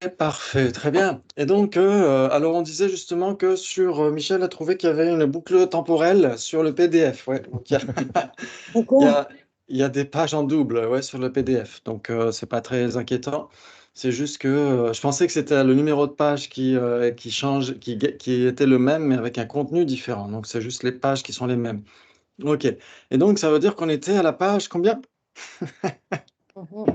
parfait, très bien. Et donc, alors on disait justement que Michel a trouvé qu'il y avait une boucle temporelle sur le PDF. Ouais. Donc, il y Pourquoi? a, il y a des pages en double, ouais, sur le PDF. Donc, c'est pas très inquiétant. C'est juste que je pensais que c'était le numéro de page qui change, qui était le même, mais avec un contenu différent. Donc, c'est juste les pages qui sont les mêmes. OK. Et donc, ça veut dire qu'on était à la page combien? Mhm.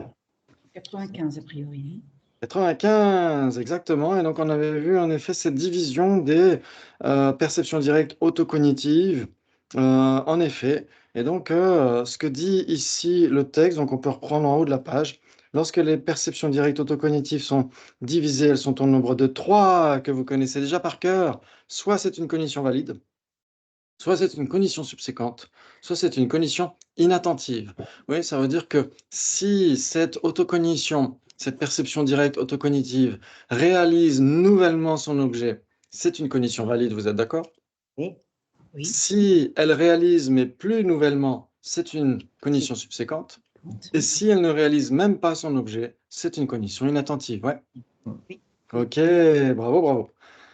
95 a priori. 95, exactement. Et donc, on avait vu en effet cette division des perceptions directes autocognitives. En effet. Et donc, ce que dit ici le texte, donc on peut reprendre en haut de la page. Lorsque les perceptions directes autocognitives sont divisées, elles sont au nombre de 3 que vous connaissez déjà par cœur. Soit c'est une cognition valide, soit c'est une cognition subséquente, soit c'est une cognition inattentive. Oui, ça veut dire que si cette autocognition, cette perception directe autocognitive réalise nouvellement son objet, c'est une cognition valide, vous êtes d'accord? Oui, oui. Si elle réalise mais plus nouvellement, c'est une cognition subséquente. Et Oui. si elle ne réalise même pas son objet, c'est une cognition inattentive. Ouais. Oui. Ok, bravo, bravo.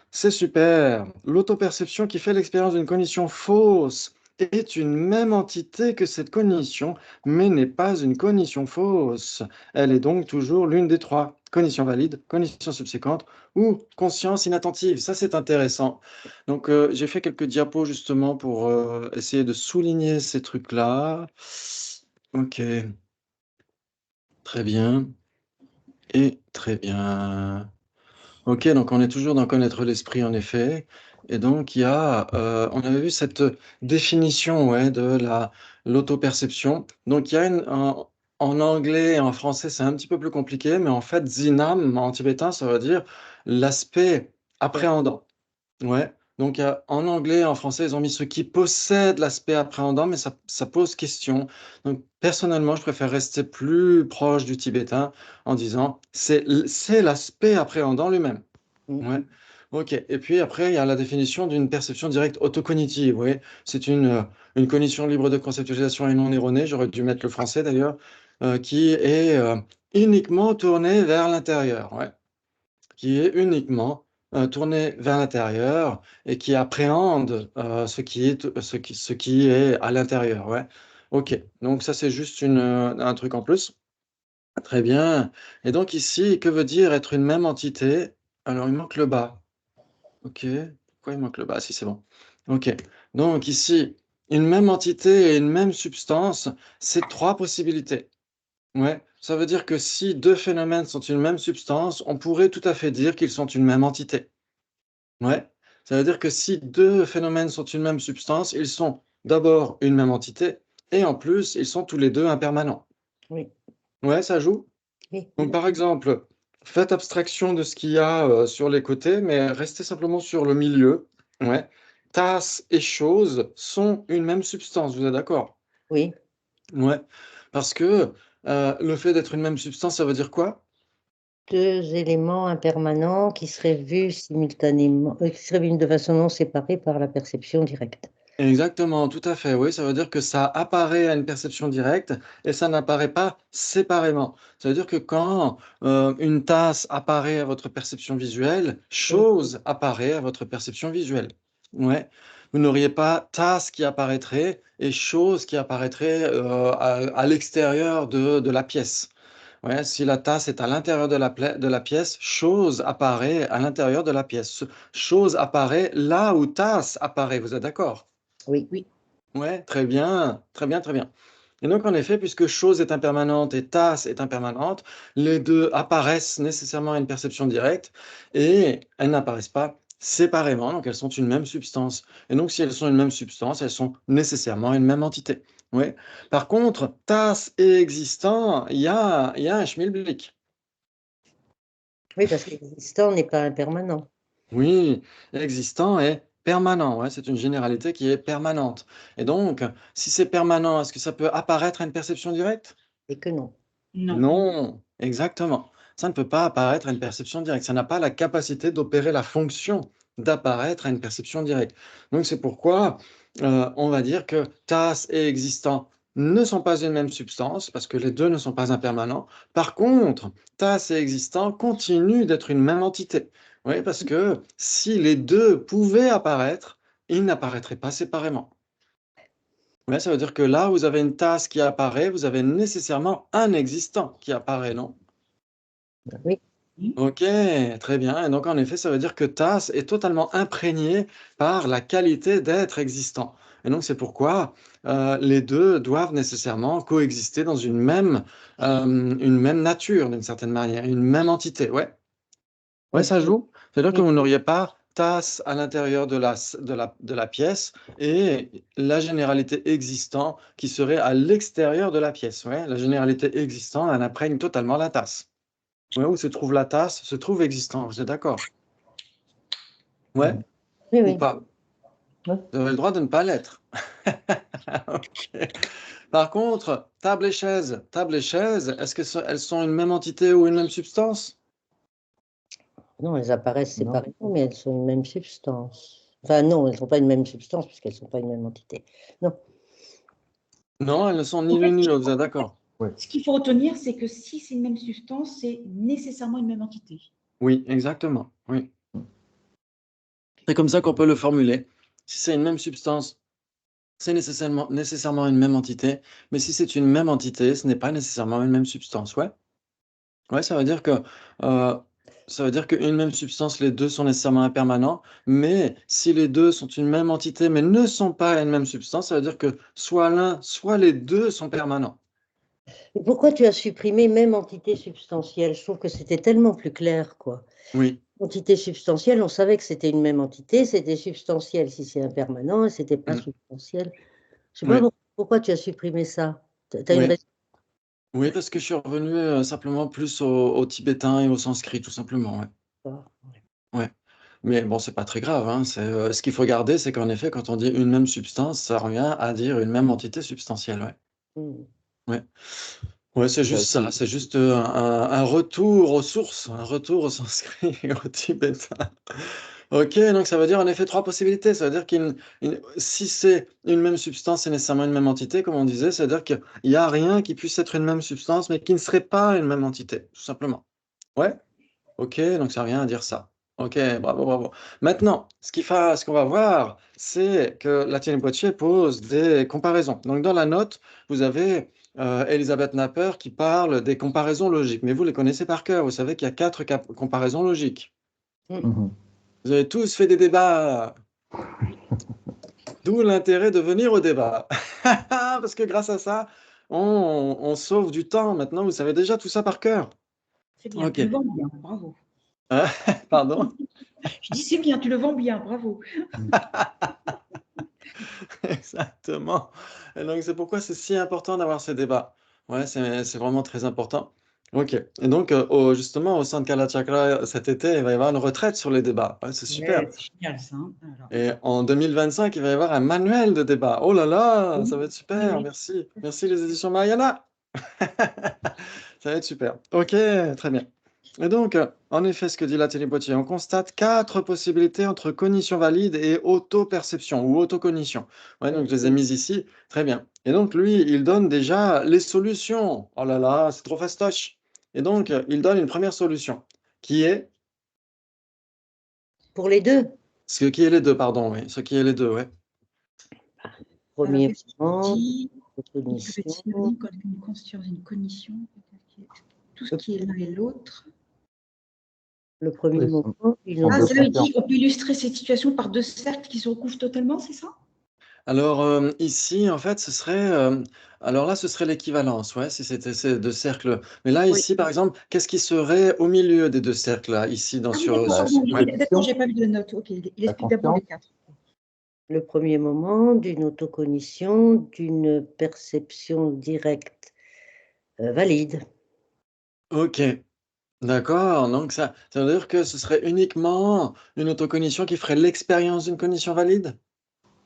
C'est super. L'autoperception qui fait l'expérience d'une cognition fausse est une même entité que cette cognition, mais n'est pas une cognition fausse. Elle est donc toujours l'une des trois. Cognition valide, cognition subséquente ou conscience inattentive. Ça, c'est intéressant. Donc, j'ai fait quelques diapos justement pour essayer de souligner ces trucs-là. Ok, très bien. Et très bien. Ok, donc on est toujours dans connaître l'esprit, en effet. Et donc, on avait vu cette définition, ouais, de l'autoperception. Donc, il y a en anglais et en français, c'est un petit peu plus compliqué, mais en fait, Zinam, en tibétain, ça veut dire l'aspect appréhendant. Ouais. Donc, en anglais et en français, ils ont mis ceux qui possèdent l'aspect appréhendant, mais ça pose question. Donc, personnellement, je préfère rester plus proche du tibétain en disant c'est l'aspect appréhendant lui-même. Mm. Ouais. Ok. Et puis après, il y a la définition d'une perception directe autocognitive. Oui, c'est une cognition libre de conceptualisation et non erronée. J'aurais dû mettre le français d'ailleurs, qui est uniquement tournée vers l'intérieur. Ouais. Qui est uniquement tournée vers l'intérieur et qui appréhende ce qui est à l'intérieur. Ouais. Ok. Donc ça, c'est juste un truc en plus. Très bien. Et donc ici, que veut dire être une même entité? Alors, il manque le bas. Ok. Pourquoi il manque le bas? Si, c'est bon. Ok. Donc ici, une même entité et une même substance, c'est trois possibilités. Ouais. Ça veut dire que si deux phénomènes sont une même substance, on pourrait tout à fait dire qu'ils sont une même entité. Ouais. Ça veut dire que si deux phénomènes sont une même substance, ils sont d'abord une même entité et en plus, ils sont tous les deux impermanents. Oui. Ouais, ça joue? Oui. Donc, par exemple, faites abstraction de ce qu'il y a sur les côtés, mais restez simplement sur le milieu. Ouais. Tasse et chose sont une même substance, vous êtes d'accord? Oui. Ouais. Parce que le fait d'être une même substance, ça veut dire quoi? Deux éléments impermanents qui seraient vus simultanément, qui seraient vus de façon non séparée par la perception directe. Exactement, tout à fait. Oui, ça veut dire que ça apparaît à une perception directe et ça n'apparaît pas séparément. Ça veut dire que quand une tasse apparaît à votre perception visuelle, Oui. chose apparaît à votre perception visuelle. Ouais. Vous n'auriez pas tasse qui apparaîtrait et chose qui apparaîtrait à l'extérieur de la pièce. Ouais, si la tasse est à l'intérieur de la pièce, chose apparaît à l'intérieur de la pièce. Chose apparaît là où tasse apparaît. Vous êtes d'accord? Oui. Oui. Ouais, très bien, très bien, très bien. Et donc, en effet, puisque chose est impermanente et tasse est impermanente, les deux apparaissent nécessairement à une perception directe et elles n'apparaissent pas séparément, donc elles sont une même substance. Et donc, si elles sont une même substance, elles sont nécessairement une même entité. Oui. Par contre, tasse et existant, il y a un schmilblick. Oui, parce que l'existant n'est pas impermanent. Oui, existant est permanent. Ouais, c'est une généralité qui est permanente. Et donc, si c'est permanent, est-ce que ça peut apparaître à une perception directe? Et que non. Non. Non, exactement. Ça ne peut pas apparaître à une perception directe. Ça n'a pas la capacité d'opérer la fonction d'apparaître à une perception directe. Donc, c'est pourquoi on va dire que TAS est existant ne sont pas une même substance, parce que les deux ne sont pas impermanents. Par contre, tasse et existant continuent d'être une même entité. Oui, parce que si les deux pouvaient apparaître, ils n'apparaîtraient pas séparément. Ouais, ça veut dire que là, vous avez une tasse qui apparaît, vous avez nécessairement un existant qui apparaît, non? Oui. Ok, très bien. Et donc, en effet, ça veut dire que tasse est totalement imprégné par la qualité d'être existant. Et donc, c'est pourquoi les deux doivent nécessairement coexister dans une même nature, d'une certaine manière, une même entité. Ouais, ouais, ça Ok. joue. C'est-à-dire que Oui. vous n'auriez pas tasse à l'intérieur de la pièce et la généralité existant qui serait à l'extérieur de la pièce. Ouais, la généralité existant, elle imprègne totalement la tasse. Ouais, où se trouve la tasse, se trouve existant. Vous êtes d'accord? Ouais Oui, ou oui. pas? Oui. Vous avez le droit de ne pas l'être. Ok. Par contre, table et chaise, est-ce que elles sont une même entité ou une même substance? Non, elles apparaissent Non. séparément, mais elles sont une même substance. Enfin, non, elles ne sont pas une même substance puisqu'elles ne sont pas une même entité. Non. Non, elles ne sont ni En fait, l'une ni l'autre. Vous êtes d'accord? ce qu'il faut retenir, c'est que si c'est une même substance, c'est nécessairement une même entité. Oui, exactement. Oui. C'est comme ça qu'on peut le formuler. Si c'est une même substance, c'est nécessairement une même entité. Mais si c'est une même entité, ce n'est pas nécessairement une même substance. Ouais. Ouais, euh, ça veut dire qu'une même substance, les deux sont nécessairement impermanents. Mais si les deux sont une même entité, mais ne sont pas une même substance, ça veut dire que soit l'un, soit les deux sont permanents. Et pourquoi tu as supprimé même entité substantielle? Je trouve que c'était tellement plus clair, quoi. Oui. Entité substantielle, on savait que c'était une même entité, c'était substantiel si c'est impermanent, et c'était pas Mm. substantiel. Je sais pas Oui. pourquoi tu as supprimé ça. Tu as une Oui. raison? Oui, parce que je suis revenu simplement plus au tibétain et au sanskrit, tout simplement. Ouais. Ouais. Mais bon, c'est pas très grave, hein. Ce qu'il faut garder, c'est qu'en effet, quand on dit une même substance, ça revient à dire une même entité substantielle. Ouais. Hmm. Ouais. Ouais, c'est juste ça. C'est juste un retour aux sources, un retour au sanskrit et au tibétain. Ok, donc ça veut dire en effet trois possibilités. Ça veut dire si c'est une même substance, c'est nécessairement une même entité, comme on disait. C'est-à-dire qu'il n'y a rien qui puisse être une même substance, mais qui ne serait pas une même entité, tout simplement. Ouais. Ok, donc ça revient à dire ça. Ok, bravo, bravo. Maintenant, ce qu'on va voir, c'est que la Poitiers pose des comparaisons. Donc, dans la note, vous avez Elisabeth Napper qui parle des comparaisons logiques. Mais vous les connaissez par cœur. Vous savez qu'il y a quatre comparaisons logiques. Mhm. Vous avez tous fait des débats. D'où l'intérêt de venir au débat. Parce que grâce à ça, on sauve du temps. Maintenant, vous savez déjà tout ça par cœur. C'est bien, Ok. tu le vends bien, bravo. Pardon? Je dis c'est bien, tu le vends bien, bravo. Exactement. Et donc, c'est pourquoi c'est si important d'avoir ces débats. Ouais, c'est vraiment très important. Ok. Et donc, justement, au Sankala Chakra, cet été, il va y avoir une retraite sur les débats. Ouais, c'est super. Ouais, c'est génial ça. Hein. Alors, Et en 2025, il va y avoir un manuel de débat. Oh là là, ça va être oui, super. oui. Merci. Merci les éditions Mariana. Ça va être super. Ok, très bien. Et donc, en effet, ce que dit la télépotier, on constate quatre possibilités entre cognition valide et auto-perception ou autocognition. Ouais, donc je les ai mises ici. Très bien. Et donc, lui, il donne déjà les solutions. Oh là là, c'est trop fastoche. Et donc, il donne une première solution qui est Pour les deux. ce qui est les deux, pardon, oui. Ce qui est les deux, ouais. Alors, Premier qu'est-ce qu'il moment, dit? Il peut être cognition. synonyme quand une conscience d'une cognition. Tout ce qui est l'un et l'autre. Le premier Oui, moment, une sont Ah, deux c'est là où il consciences. dit on peut illustrer cette situation par deux cercles qui se recouvrent totalement, c'est ça? Alors, ici, en fait, alors là, ce serait l'équivalence, ouais, si c'était ces deux cercles. Mais là, Oui. ici, par exemple, qu'est-ce qui serait au milieu des deux cercles, là, ici, Ah oui, d'accord, La pardon. ouais. D'accord, j'ai pas vu de note. Ok, il La explique d'abord les conscience, quatre. le premier moment d'une autocognition, d'une perception directe valide. Ok, d'accord. Donc, ça veut dire que ce serait uniquement une autocognition qui ferait l'expérience d'une cognition valide?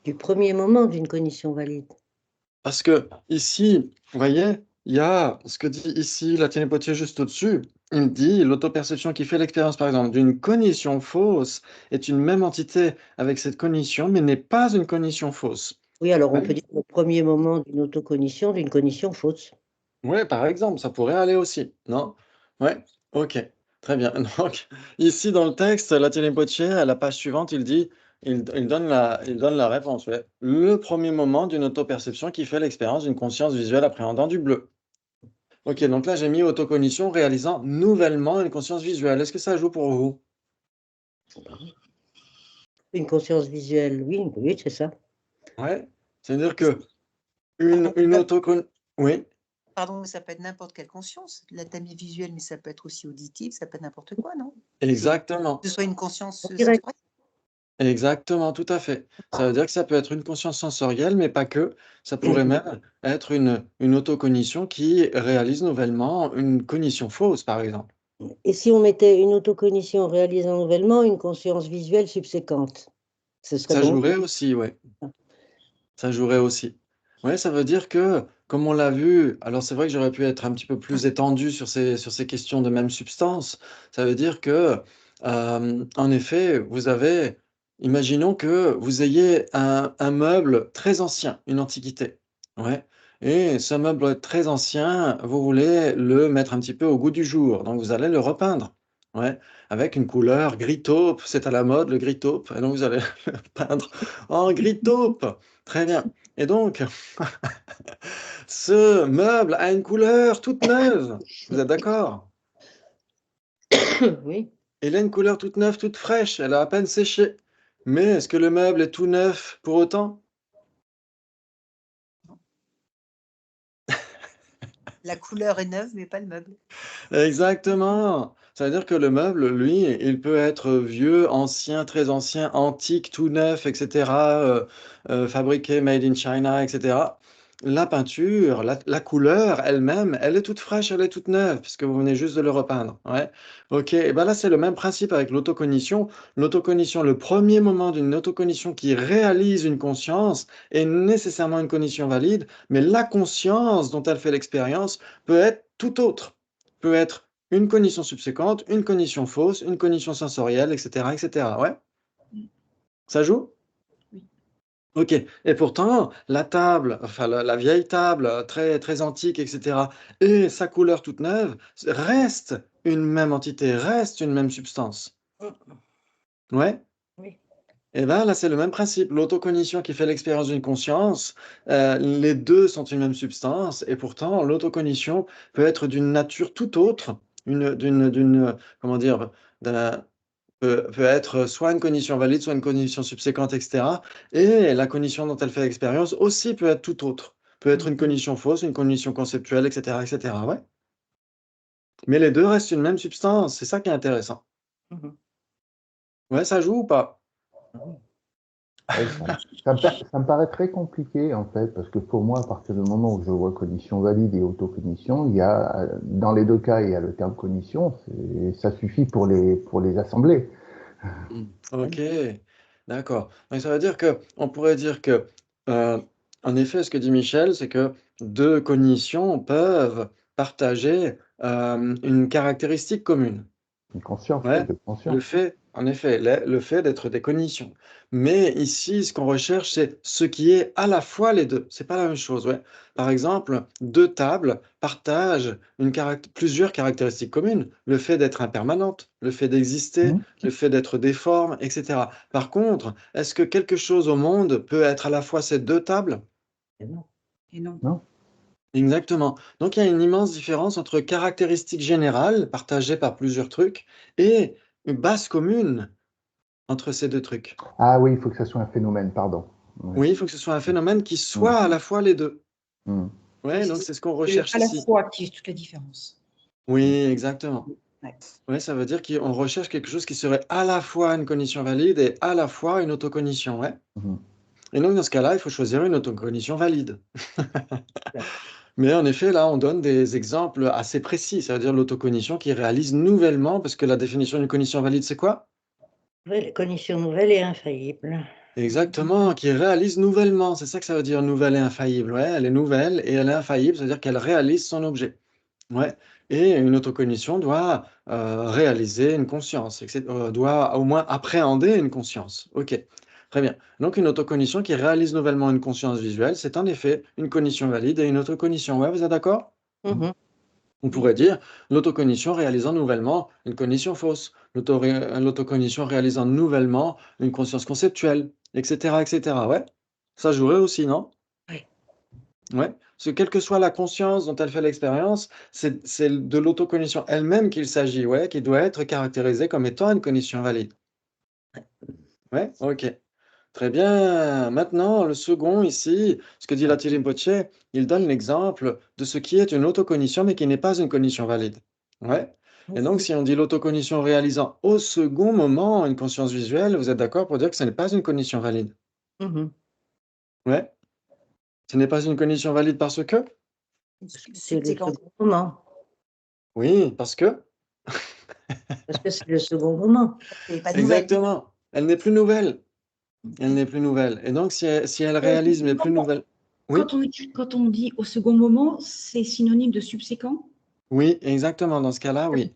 Du premier moment d'une cognition valide. Parce que ici, vous voyez, il y a ce que dit ici la Potier juste au-dessus. Il me dit l'autoperception qui fait l'expérience, par exemple, d'une cognition fausse est une même entité avec cette cognition, mais n'est pas une cognition fausse. Oui, alors on Ouais. peut dire le premier moment d'une autocognition, d'une cognition fausse. Ouais, par exemple, ça pourrait aller aussi, non? Ouais, OK, très bien. Donc, ici dans le texte, la Potier, à la page suivante, il donne la réponse, ouais. Le premier moment d'une autoperception qui fait l'expérience d'une conscience visuelle appréhendant du bleu. OK, donc là, j'ai mis autocognition réalisant nouvellement une conscience visuelle. Est-ce que ça joue pour vous? Une conscience visuelle, oui, oui, c'est ça. Ouais, c'est-à-dire Mais ça- que une autocon oui? Pardon, mais ça peut être n'importe quelle conscience. La tamie visuelle, mais ça peut être aussi auditive, ça peut être n'importe quoi, non? Exactement. Que ce soit une conscience Direct. sensorielle. Exactement, tout à fait. Ça veut dire que ça peut être une conscience sensorielle, mais pas que. Ça pourrait même être une autocognition qui réalise nouvellement une cognition fausse, par exemple. Et si on mettait une autocognition réalisant nouvellement une conscience visuelle subséquente, ce serait Ça bon. jouerait aussi, ouais. Ça jouerait aussi. Ouais, ça veut dire que, comme on l'a vu, alors c'est vrai que j'aurais pu être un petit peu plus étendu sur ces questions de même substance. Ça veut dire que, en effet, vous avez, imaginons que vous ayez un meuble très ancien, une antiquité. Ouais. Et ce meuble très ancien, vous voulez le mettre un petit peu au goût du jour. Donc vous allez le repeindre. Ouais. Avec une couleur gris taupe. C'est à la mode, le gris taupe. Et donc vous allez le peindre en gris taupe. Très bien. Et donc, ce meuble a une couleur toute neuve. Vous êtes d'accord? Oui. Il a une couleur toute neuve, toute fraîche. Elle a à peine séché. Mais est-ce que le meuble est tout neuf pour autant? La couleur est neuve, mais pas le meuble. Exactement. Ça veut dire que le meuble, lui, il peut être vieux, ancien, très ancien, antique, tout neuf, etc., fabriqué made in China, etc. La peinture, la couleur elle-même, elle est toute fraîche, elle est toute neuve, puisque vous venez juste de le repeindre. Ouais. OK. Et ben là, c'est le même principe avec l'autocognition. L'autocognition, le premier moment d'une autocognition qui réalise une conscience est nécessairement une cognition valide, mais la conscience dont elle fait l'expérience peut être tout autre. Peut être une cognition subséquente, une cognition fausse, une cognition sensorielle, etc., etc. Ouais? Ça joue? Oui. OK. Et pourtant, la table, enfin la vieille table, très, très antique, etc., et sa couleur toute neuve, reste une même entité, reste une même substance. Ouais? Oui. Et ben là, c'est le même principe. L'autocognition qui fait l'expérience d'une conscience, les 2 sont une même substance et pourtant l'autocognition peut être d'une nature tout autre, comment dire? D'un peut être soit une cognition valide, soit une cognition subséquente et cetera et la cognition dont elle fait l'expérience aussi peut être tout autre. Peut être une cognition fausse, une cognition conceptuelle et cetera, ouais. Mais les 2 restent une même substance, c'est ça qui est intéressant. Mhm. Ouais, ça joue ou pas? Ouais, ça me paraît très compliqué en fait, parce que pour moi, à partir du moment où je vois cognition valide et autocognition, il y a, dans les deux cas, il y a le terme cognition, ça suffit pour les assembler. Mmh. OK, d'accord. Donc ça veut dire que on pourrait dire que, heu, en effet, ce que dit Michel, c'est que 2 cognitions peuvent partager, une caractéristique commune. Une conscience, Ouais, de le conscience. fait en effet, le fait d'être des cognitions. Mais ici, ce qu'on recherche, c'est ce qui est à la fois les 2. C'est pas la même chose, ouais. Par exemple, 2 tables partagent plusieurs caractéristiques communes. Le fait d'être impermanente, le fait d'exister, Mhm. le fait d'être déforme et cetera. Par contre, est-ce que quelque chose au monde peut être à la fois ces 2 tables? Et non. Et non. Non? Exactement. Donc il y a une immense différence entre caractéristiques générales partagées par plusieurs trucs et une base commune entre ces 2 trucs. Ah oui, il faut que ça soit un phénomène, pardon. Ouais. Oui, il faut que ce soit un phénomène qui Mm. soit à la fois les 2. Mm. Ouais, Et donc c'est ce qu'on c'est recherche à la ici. fois qui est toute la différence. Oui, exactement. Ouais. Ouais, ça veut dire qu'on recherche quelque chose qui serait à la fois une cognition valide et à la fois une autocognition, ouais. Mhm. Et donc dans ce cas-là, il faut choisir une autocognition valide. Mais en effet, là, on donne des exemples assez précis. Ça veut dire l'autocognition qui réalise nouvellement, parce que la définition d'une cognition valide, c'est quoi? Oui, la cognition nouvelle est infaillible. Exactement, qui réalise nouvellement. C'est ça que ça veut dire nouvelle et infaillible. Ouais, elle est nouvelle et elle est infaillible, c'est-à-dire qu'elle réalise son objet. Ouais. Et une autocognition doit réaliser une conscience, doit au moins appréhender une conscience. OK. Très bien. Donc, une autocognition qui réalise nouvellement une conscience visuelle, c'est en effet une cognition valide et une autocognition. Ouais, vous êtes d'accord? Mhm. On pourrait dire l'autocognition réalisant nouvellement une cognition fausse, l'autocognition réalisant nouvellement une conscience conceptuelle, etc., etc. Ouais, ça jouerait aussi, non? Oui. Ouais, parce que quelle que soit la conscience dont elle fait l'expérience, c'est de l'autocognition elle-même qu'il s'agit, ouais, qui doit être caractérisée comme étant une cognition valide. Ouais, ok. Très bien. Maintenant, le second ici, ce que dit la Rinpoche, il donne l'exemple de ce qui est une autocognition, mais qui n'est pas une cognition valide. Ouais. Et donc, si on dit l'autocognition réalisant au second moment une conscience visuelle, vous êtes d'accord pour dire que ce n'est pas une cognition valide? Mhm. Ouais. Ce n'est pas une cognition valide parce que? C'est le second moment. Oui, parce que? Parce que c'est le second moment. C'est pas nouvelle. Exactement. Elle n'est plus nouvelle. Elle n'est plus nouvelle. Et donc, si elle réalise, mais plus nouvelle. Oui. Quand on dit au second moment, c'est synonyme de subséquent? Oui, exactement. Dans ce cas-là, oui.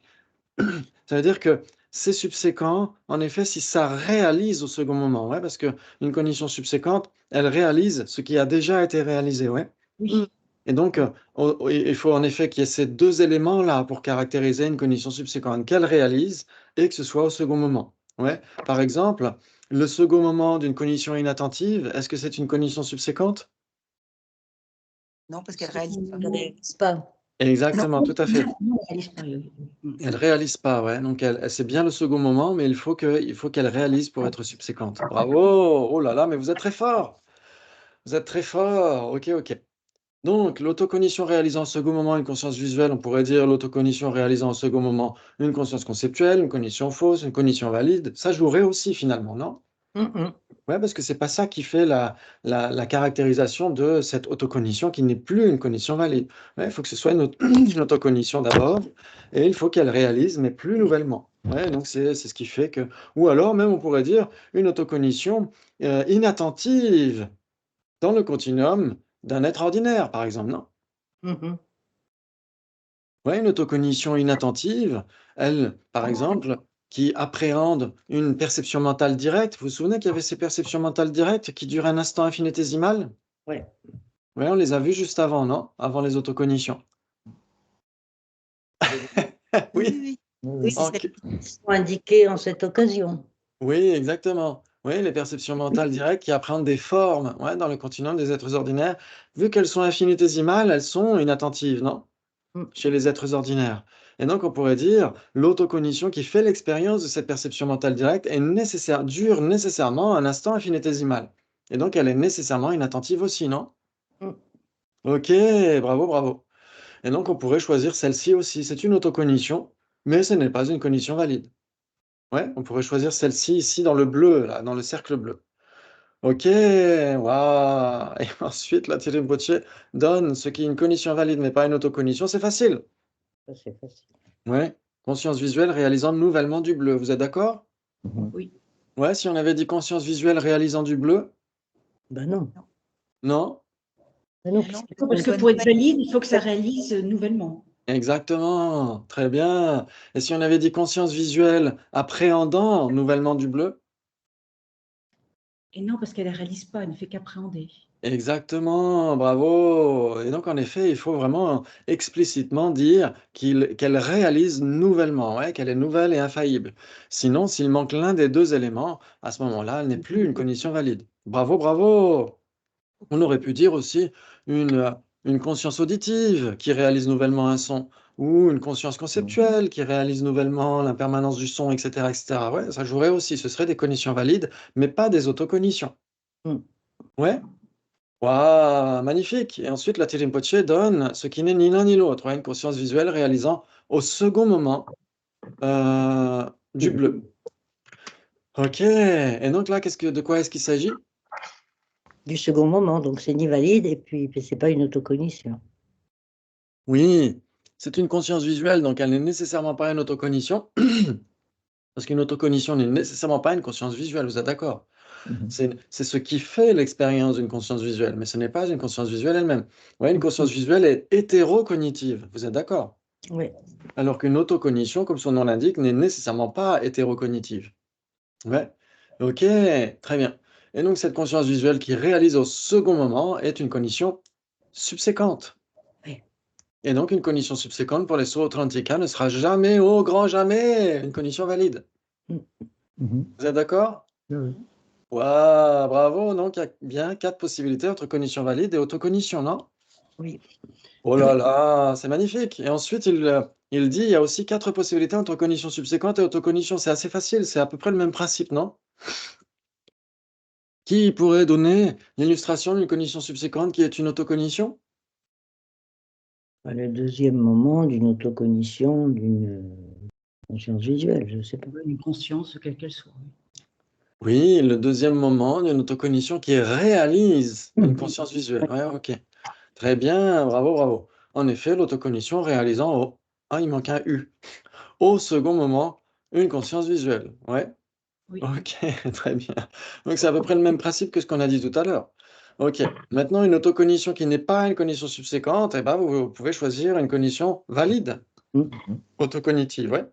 Ça veut dire que c'est subséquent, en effet, si ça réalise au second moment, ouais, parce qu'une cognition subséquente, elle réalise ce qui a déjà été réalisé, ouais. Oui. Et donc, il faut en effet qu'il y ait ces deux éléments-là pour caractériser une cognition subséquente, qu'elle réalise et que ce soit au second moment. Ouais. Par exemple, le second moment d'une cognition inattentive, est-ce que c'est une cognition subséquente? Non, parce qu'elle réalise pas. Elle ne réalise pas. Exactement, tout à fait. Non, elle réalise pas. Elle réalise pas, ouais. Donc c'est bien le second moment, mais il faut qu'elle réalise pour être subséquente. Bravo! Oh là là, mais vous êtes très fort! Vous êtes très fort! Ok, ok. Donc, l'autocognition réalisant au second moment une conscience visuelle, on pourrait dire l'autocognition réalisant au second moment une conscience conceptuelle, une cognition fausse, une cognition valide. Ça jouerait aussi finalement, non? Mhm. Ouais, parce que c'est pas ça qui fait la caractérisation de cette autocognition qui n'est plus une cognition valide. Ouais, il faut que ce soit une autocognition d'abord, et il faut qu'elle réalise, mais plus nouvellement. Ouais, donc c'est ce qui fait que... Ou alors même on pourrait dire une autocognition inattentive dans le continuum d'un être ordinaire, par exemple, non? Mhm. Ouais, une autocognition inattentive, elle, par exemple, qui appréhende une perception mentale directe. Vous vous souvenez qu'il y avait ces perceptions mentales directes qui durent un instant infinitésimal? Ouais. Oui, on les a vues juste avant, non? Avant les autocognitions. Oui, Oui, oui, Oui, oui, oui. c'est en- celle- Ils sont indiqués en cette occasion. oui, exactement. Oui, les perceptions mentales directes qui appréhendent des formes, ouais, dans le continuum des êtres ordinaires. Vu qu'elles sont infinitésimales, elles sont inattentives, non? Mm. Chez les êtres ordinaires. Et donc, on pourrait dire, l'autocognition qui fait l'expérience de cette perception mentale directe est nécessaire, dure nécessairement un instant infinitésimal. Et donc, elle est nécessairement inattentive aussi, non? Mm. Ok, bravo, bravo. Et donc, on pourrait choisir celle-ci aussi. C'est une autocognition, mais ce n'est pas une cognition valide. Ouais, on pourrait choisir celle-ci ici dans le bleu, là, dans le cercle bleu. Ok, waouh. Et ensuite, la Rinpoche donne ce qui est une cognition valide, mais pas une autocognition. C'est facile. Ça, c'est facile. Ouais, conscience visuelle réalisant nouvellement du bleu, vous êtes d'accord? Mhm. Oui. Ouais, si on avait dit conscience visuelle réalisant du bleu, Ben non. non? Ben non, Ah non, puisque Non, parce c'est que pour être valide, il faut que ça réalise nouvellement. Exactement, très bien. Et si on avait dit conscience visuelle appréhendant nouvellement du bleu? Et non, parce qu'elle ne réalise pas, elle ne fait qu'appréhender. Exactement, bravo. Et donc, en effet, il faut vraiment explicitement dire qu'elle réalise nouvellement, ouais, qu'elle est nouvelle et infaillible. Sinon, s'il manque l'un des deux éléments, à ce moment-là, elle n'est plus une cognition valide. Bravo, bravo. On aurait pu dire aussi une conscience auditive qui réalise nouvellement un son, ou une conscience conceptuelle qui réalise nouvellement l'impermanence du son, etc., etc. Ouais, ça jouerait aussi. Ce seraient des cognitions valides, mais pas des autocognitions. Mm. Ouais. Waouh, magnifique! Et ensuite, la Rinpoche donne ce qui n'est ni l'un ni l'autre, ouais, une conscience visuelle réalisant au second moment du bleu. Ok. Et donc là, de quoi est-ce qu'il s'agit? du second moment, donc c'est ni valide et puis c'est pas une autocognition. Oui, c'est une conscience visuelle, donc elle n'est nécessairement pas une autocognition, parce qu'une autocognition n'est nécessairement pas une conscience visuelle, vous êtes d'accord? Mhm. C'est ce qui fait l'expérience d'une conscience visuelle, mais ce n'est pas une conscience visuelle elle-même. Ouais, une conscience visuelle est hétérocognitive, vous êtes d'accord? Oui. Alors qu'une autocognition, comme son nom l'indique, n'est nécessairement pas hétérocognitive. Ouais, ok, très bien. Et donc, cette conscience visuelle qui réalise au second moment est une cognition subséquente. Oui. Et donc, une cognition subséquente pour les Sautrantika ne sera jamais, au grand jamais, une cognition valide. Mhm. Vous êtes d'accord? Oui, oui. Waouh, bravo. Donc, il y a bien 4 possibilités entre cognition valide et autocognition, non? Oui. Oh là là, c'est magnifique. Et ensuite, il dit, il y a aussi 4 possibilités entre cognition subséquente et autocognition. C'est assez facile, c'est à peu près le même principe, non? Qui pourrait donner l'illustration d'une cognition subséquente qui est une autocognition? Le deuxième moment d'une autocognition, d'une conscience visuelle, je ne sais pas. Une conscience, quelle qu'elle soit. Oui, le deuxième moment d'une autocognition qui réalise une conscience visuelle. Ouais, ok. Très bien, bravo, bravo. En effet, l'autocognition réalisant au... Ah, il manque un U. Au second moment, une conscience visuelle. Ouais. Oui. Ok, très bien. Donc c'est à peu près le même principe que ce qu'on a dit tout à l'heure. Ok, maintenant une autocognition qui n'est pas une cognition subséquente, eh ben, vous pouvez choisir une cognition valide, Mhm. autocognitive, ouais.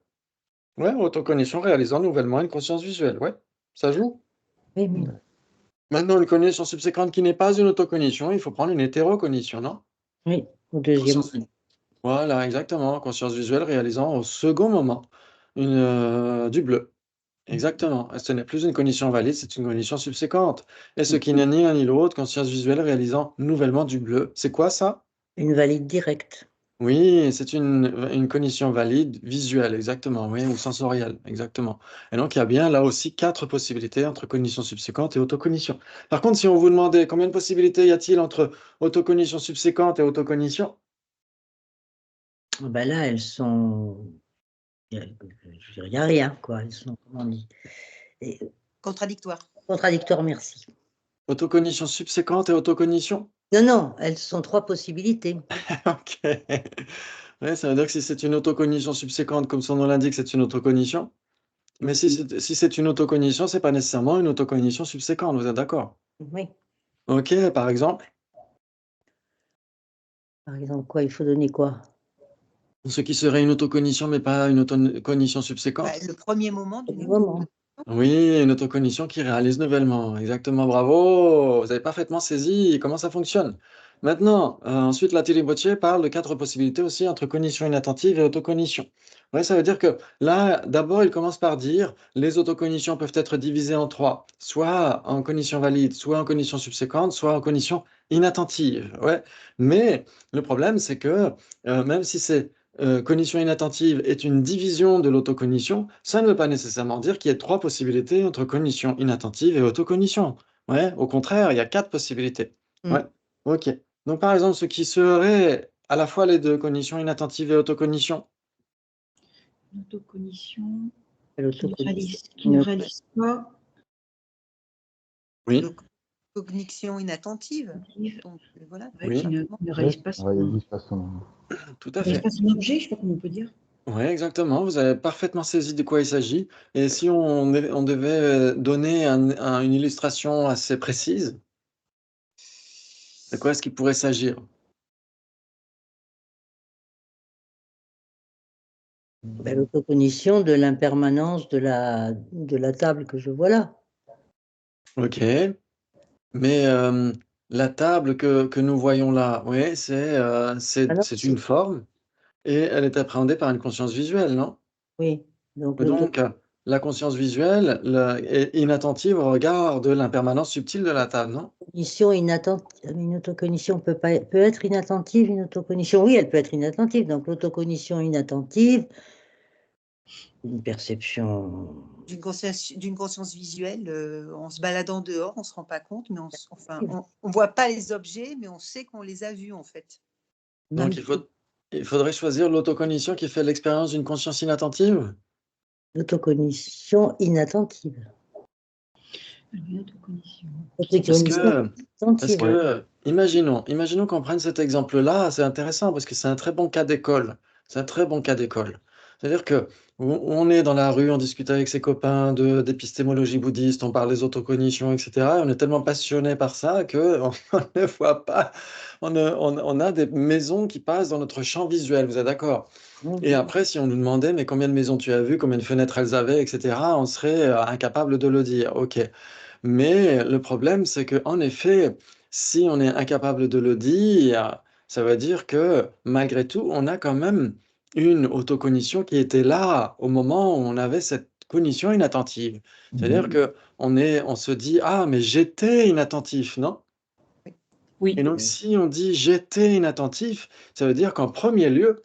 Ouais, autocognition réalisant nouvellement une conscience visuelle, ouais. Ça joue. Oui, oui. Maintenant, une cognition subséquente qui n'est pas une autocognition, il faut prendre une hétérocognition, non? Oui, au deuxième. Conscience vi- Voilà, exactement. Conscience visuelle réalisant au second moment du bleu. Exactement. Ce n'est plus une cognition valide, c'est une cognition subséquente. Et ce qui n'est ni l'un ni l'autre, conscience visuelle réalisant nouvellement du bleu. C'est quoi ça? Une valide directe. Oui, c'est une cognition valide visuelle, exactement, oui, ou sensorielle, exactement. Et donc, il y a bien là aussi 4 possibilités entre cognition subséquente et autocognition. Par contre, si on vous demandait combien de possibilités y a-t-il entre autocognition subséquente et autocognition? Ben là, elles sont. Je dirais, il n'y a rien, quoi. Elles sont, comment on dit, Contradictoire. contradictoires, merci. Autocognition subséquente et autocognition? Non, non, elles sont 3 possibilités. Ok. Ouais, ça veut dire que si c'est une autocognition subséquente, comme son nom l'indique, c'est une autocognition. Mais si c'est une autocognition, c'est pas nécessairement une autocognition subséquente, vous êtes d'accord? Oui. Ok, par exemple, Par exemple, quoi? Il faut donner quoi? ce qui serait une autocognition, mais pas une autocognition Bah, subséquente. le premier moment Au d'une moment. Oui, une autocognition qui réalise nouvellement. Exactement, bravo. Vous avez parfaitement saisi comment ça fonctionne. Maintenant, ensuite, la Bocchet parle de 4 possibilités aussi entre cognition inattentive et autocognition. Ouais, ça veut dire que là, d'abord, il commence par dire les autocognitions peuvent être divisées en 3, soit en cognition valide, soit en cognition subséquente, soit en cognition inattentive. Ouais. Mais le problème, c'est que même si c'est cognition inattentive est une division de l'autocognition, ça ne veut pas nécessairement dire qu'il y ait 3 possibilités entre cognition inattentive et autocognition. Ouais, au contraire, il y a 4 possibilités. Mm. Ouais, ok. Donc par exemple, ce qui serait à la fois les deux, cognition inattentive et autocognition. Une autocognition L'autocognition. qui ne réalise pas. Oui, le- cognition inattentive. Active. Donc voilà. Ouais, Oui. qui ne Oui, réalise pas on réalise pas son... tout à réalise fait. pas son objet, je ne sais pas comment on peut dire. Oui, exactement. Vous avez parfaitement saisi de quoi il s'agit. Et si on devait donner une illustration assez précise, de quoi est-ce qu'il pourrait s'agir? Ben, l'autocognition de l'impermanence de la table que je vois là. Ok. Mais la table que nous voyons là, oui, Alors, c'est une forme et elle est appréhendée par une conscience visuelle, non? oui. Donc, Donc, la conscience visuelle est inattentive au regard de l'impermanence subtile de la table, non? l'autocognition inattentive, une autocognition peut être inattentive, une autocognition, oui, elle peut être inattentive. Donc, l'autocognition inattentive, une perception. D'une conscience visuelle, en se baladant dehors, on ne se rend pas compte, mais on voit pas les objets, mais on sait qu'on les a vus en fait. Donc, il faudrait choisir l'autocognition qui fait l'expérience d'une conscience inattentive? L'autocognition inattentive. Une autocognition. Parce L'autocognition que, parce inattentive. que imaginons qu'on prenne cet exemple-là, c'est intéressant parce que c'est un très bon cas d'école. C'est un très bon cas d'école. C'est-à-dire que on est dans la rue, on discute avec ses copains d'épistémologie bouddhiste, on parle des autocognitions, etc. Et on est tellement passionné par ça que on ne voit pas, on a des maisons qui passent dans notre champ visuel, vous êtes d'accord? Et après, si on nous demandait, mais combien de maisons tu as vues, combien de fenêtres elles avaient, etc., on serait incapable de le dire. Ok. Mais le problème, c'est qu'en effet, si on est incapable de le dire, ça veut dire que malgré tout, on a quand même une autocognition qui était là au moment où on avait cette cognition inattentive. C'est-à-dire que on se dit, ah, mais j'étais inattentif, non? Et Oui, donc, si on dit j'étais inattentif, ça veut dire qu'en premier lieu,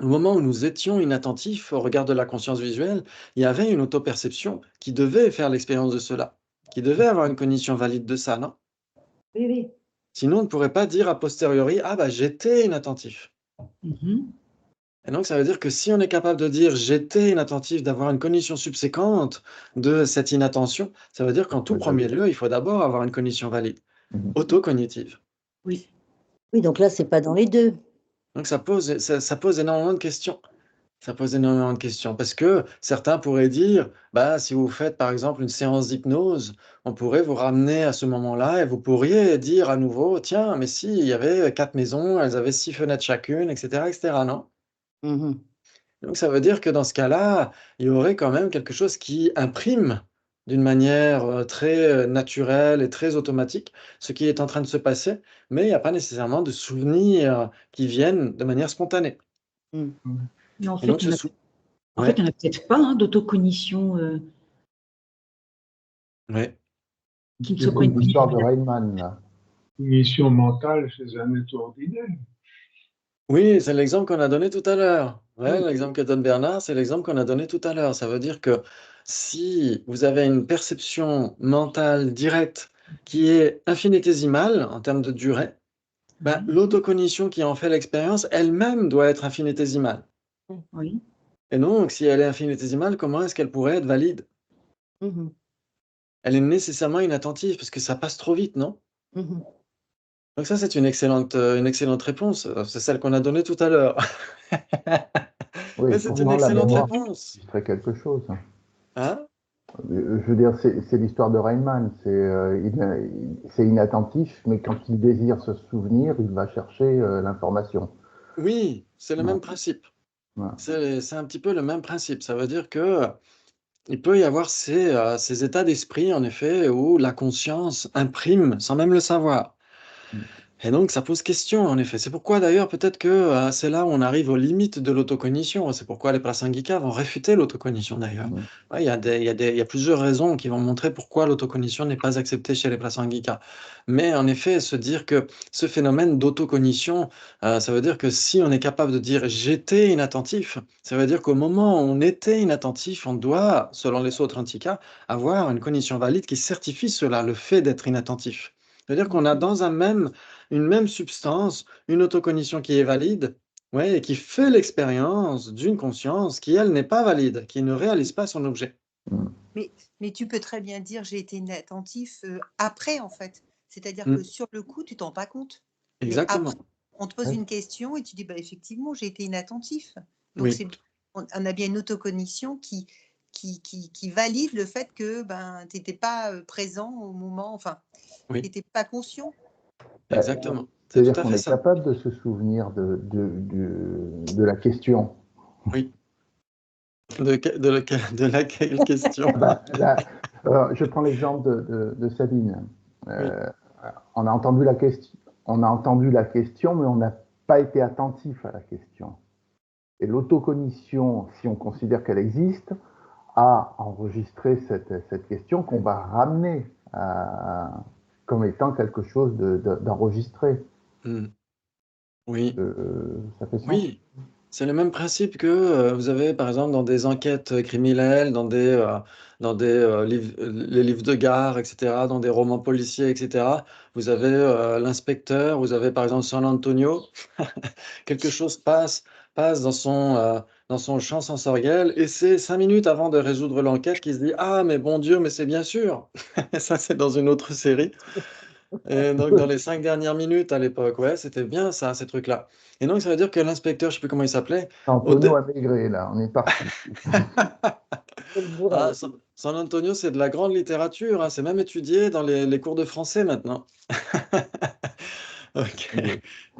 au moment où nous étions inattentifs au regard de la conscience visuelle, il y avait une autoperception qui devait faire l'expérience de cela, qui devait avoir une cognition valide de ça, non? Oui, oui. Sinon, on ne pourrait pas dire a posteriori, ah bah j'étais inattentif. mhm, Et donc, ça veut dire que si on est capable de dire j'étais inattentif, d'avoir une cognition subséquente de cette inattention, ça veut dire qu'en tout premier lieu, il faut d'abord avoir une cognition valide, autocognitive. oui. Oui, donc là, c'est pas dans les deux. Donc, ça pose énormément de questions. Ça pose énormément de questions parce que certains pourraient dire, bah, si vous faites par exemple une séance d'hypnose, on pourrait vous ramener à ce moment-là et vous pourriez dire à nouveau, tiens, mais si, il y avait 4 maisons, elles avaient 6 fenêtres chacune, etc., non? Mhm. Donc ça veut dire que dans ce cas-là, il y aurait quand même quelque chose qui imprime d'une manière très naturelle et très automatique ce qui est en train de se passer, mais il n'y a pas nécessairement de souvenirs qui viennent de manière spontanée. Mm. Mais en Et fait, donc il n'y ce en ouais, a peut-être pas d'autocognition ouais. qui ne C'est soit pas comme une l'histoire cognition. de Rayman, là. Cognition mentale chez un être ordinaire. Oui, c'est l'exemple qu'on a donné tout à l'heure. Ouais, Mm. l'exemple que donne Bernard, c'est l'exemple qu'on a donné tout à l'heure. Ça veut dire que si vous avez une perception mentale directe qui est infinitésimale en termes de durée, ben, l'autocognition qui en fait l'expérience elle-même doit être infinitésimale. Oui. Et donc, si elle est infinitésimale, comment est-ce qu'elle pourrait être valide? Mhm. Elle est nécessairement inattentive parce que ça passe trop vite, non? Mhm. Donc ça, c'est une excellente réponse. C'est celle qu'on a donnée tout à l'heure. Oui, Mais c'est pour une moi, la excellente mémoire réponse. serait quelque chose. Hein? Je veux dire, c'est l'histoire de Rayman. C'est inattentif, mais quand il désire se souvenir, il va chercher l'information. Oui, c'est le Ouais. même principe. Ouais. C'est un petit peu le même principe. Ça veut dire que il peut y avoir ces états d'esprit, en effet, où la conscience imprime sans même le savoir. Et donc, ça pose question, en effet. C'est pourquoi, d'ailleurs, peut-être que c'est là où on arrive aux limites de l'autocognition. C'est pourquoi les Prasangika vont réfuter l'autocognition, d'ailleurs. Mhm. Ouais, il y a plusieurs raisons qui vont montrer pourquoi l'autocognition n'est pas acceptée chez les Prasangika. Mais en effet, se dire que ce phénomène d'autocognition, ça veut dire que si on est capable de dire j'étais inattentif, ça veut dire qu'au moment où on était inattentif, on doit, selon les Sautrantika, avoir une cognition valide qui certifie cela, le fait d'être inattentif. C'est-à-dire qu'on a dans une même substance, une autocognition qui est valide, ouais, et qui fait l'expérience d'une conscience qui, elle, n'est pas valide, qui ne réalise pas son objet. Mais tu peux très bien dire j'ai été inattentif après, en fait. C'est-à-dire Mm. que sur le coup, tu t'en rends pas compte. Mais Exactement. après, on te pose Ouais. une question et tu dis bah, effectivement, j'ai été inattentif. Donc, Oui. on a bien une autocognition qui valide le fait que ben, tu n'étais pas présent au moment, enfin, tu Oui, n'étais pas conscient. exactement. C'est C'est-à-dire tout à qu'on fait est ça. capable de se souvenir de la question. Oui. De laquelle question? Je prends l'exemple de Sabine. Oui. On a entendu la question, mais on n'a pas été attentif à la question. Et l'autocognition, si on considère qu'elle existe, a enregistré cette question qu'on va ramener comme étant quelque chose d'enregistré. Mm. Oui. Ça fait sens? Oui. C'est le même principe que vous avez, par exemple, dans des enquêtes criminelles, les livres de gare, etc., dans des romans policiers, etc. Vous avez l'inspecteur, vous avez, par exemple, San Antonio. Quelque chose passe dans son champ sensoriel et c'est 5 minutes avant de résoudre l'enquête qu'il se dit: «Ah, mais bon Dieu, mais c'est bien sûr!» Ça, c'est dans une autre série. Et donc, dans les 5 dernières minutes à l'époque, ouais, c'était bien ça, ces trucs-là. Et donc, ça veut dire que l'inspecteur, je sais plus comment il s'appelait, au Antonio dé a maigré, là, on est parti. C'est le bourrel. ah, San Antonio, c'est de la grande littérature, hein, c'est même étudié dans les cours de français maintenant. OK. Oui.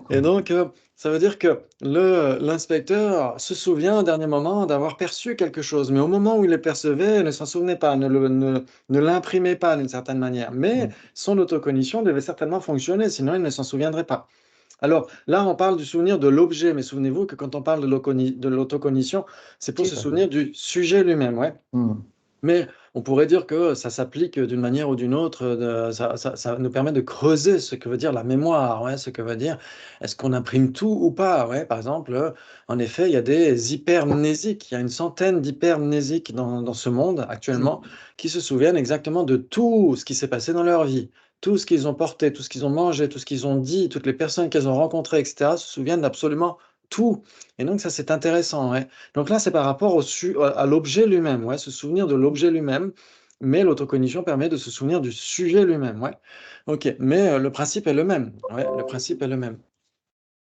Et donc, ça veut dire que l'inspecteur se souvient au dernier moment d'avoir perçu quelque chose, mais au moment où il le percevait, il ne s'en souvenait pas, ne l'imprimait pas d'une certaine manière. Mais son autocognition devait certainement fonctionner, sinon il ne s'en souviendrait pas. Alors là, on parle du souvenir de l'objet, mais souvenez-vous que quand on parle de l'autocognition, c'est pour se souvenir du sujet lui-même, ouais. Mais on pourrait dire que ça s'applique d'une manière ou d'une autre, ça nous permet de creuser ce que veut dire la mémoire, ouais, ce que veut dire, est-ce qu'on imprime tout ou pas, ouais. Par exemple, en effet, il y a des hypermnésiques, il y a une centaine d'hypermnésiques dans ce monde actuellement qui se souviennent exactement de tout ce qui s'est passé dans leur vie. Tout ce qu'ils ont porté, tout ce qu'ils ont mangé, tout ce qu'ils ont dit, toutes les personnes qu'elles ont rencontrées, etc., se souviennent d'absolument tout. Et donc ça, c'est intéressant, ouais. Donc là, c'est par rapport à l'objet lui-même, ouais, se souvenir de l'objet lui-même, mais l'autocognition permet de se souvenir du sujet lui-même, ouais. Ok, mais le principe est le même, ouais, le principe est le même.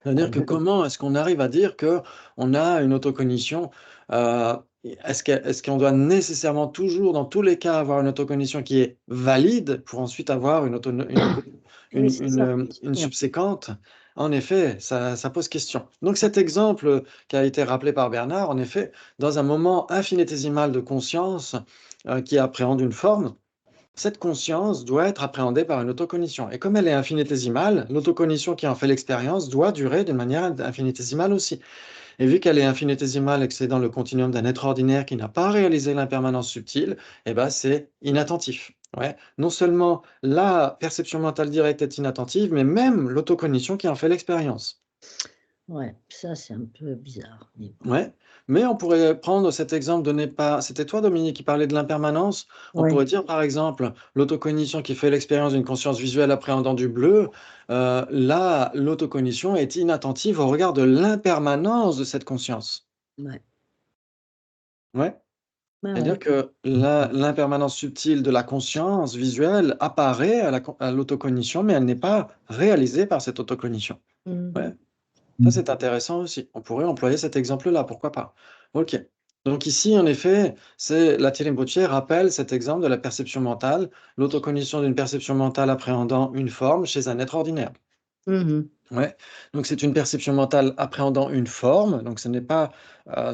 C'est-à-dire que comment est-ce qu'on arrive à dire qu'on a une autocognition est-ce qu'on doit nécessairement toujours, dans tous les cas, avoir une autocognition qui est valide pour ensuite avoir Oui, c'est ça. une subséquente? En effet, ça pose question. Donc cet exemple qui a été rappelé par Bernard, en effet, dans un moment infinitésimal de conscience qui appréhende une forme, cette conscience doit être appréhendée par une autocognition. Et comme elle est infinitésimale, l'autocognition qui en fait l'expérience doit durer d'une manière infinitésimale aussi. Et vu qu'elle est infinitésimale et que c'est dans le continuum d'un être ordinaire qui n'a pas réalisé l'impermanence subtile, eh ben c'est inattentif. Ouais. Non seulement la perception mentale directe est inattentive, mais même l'autocognition qui en fait l'expérience. Ouais, ça c'est un peu bizarre. Mais bon. Ouais, mais on pourrait prendre cet exemple donné par... C'était toi, Dominique, qui parlait de l'impermanence. On Ouais. pourrait dire, par exemple, l'autocognition qui fait l'expérience d'une conscience visuelle appréhendant du bleu. Là, l'autocognition est inattentive au regard de l'impermanence de cette conscience. Ouais. Ouais. Ouais, C'est-à-dire ouais. que l'impermanence subtile de la conscience visuelle apparaît à l'autocognition, mais elle n'est pas réalisée par cette autocognition. Ouais. Ça, c'est intéressant aussi. On pourrait employer cet exemple-là, pourquoi pas. OK. Donc ici, en effet, la Rinpoche rappelle cet exemple de la perception mentale, l'autocognition d'une perception mentale appréhendant une forme chez un être ordinaire. Ouais. Donc c'est une perception mentale appréhendant une forme, donc ce n'est pas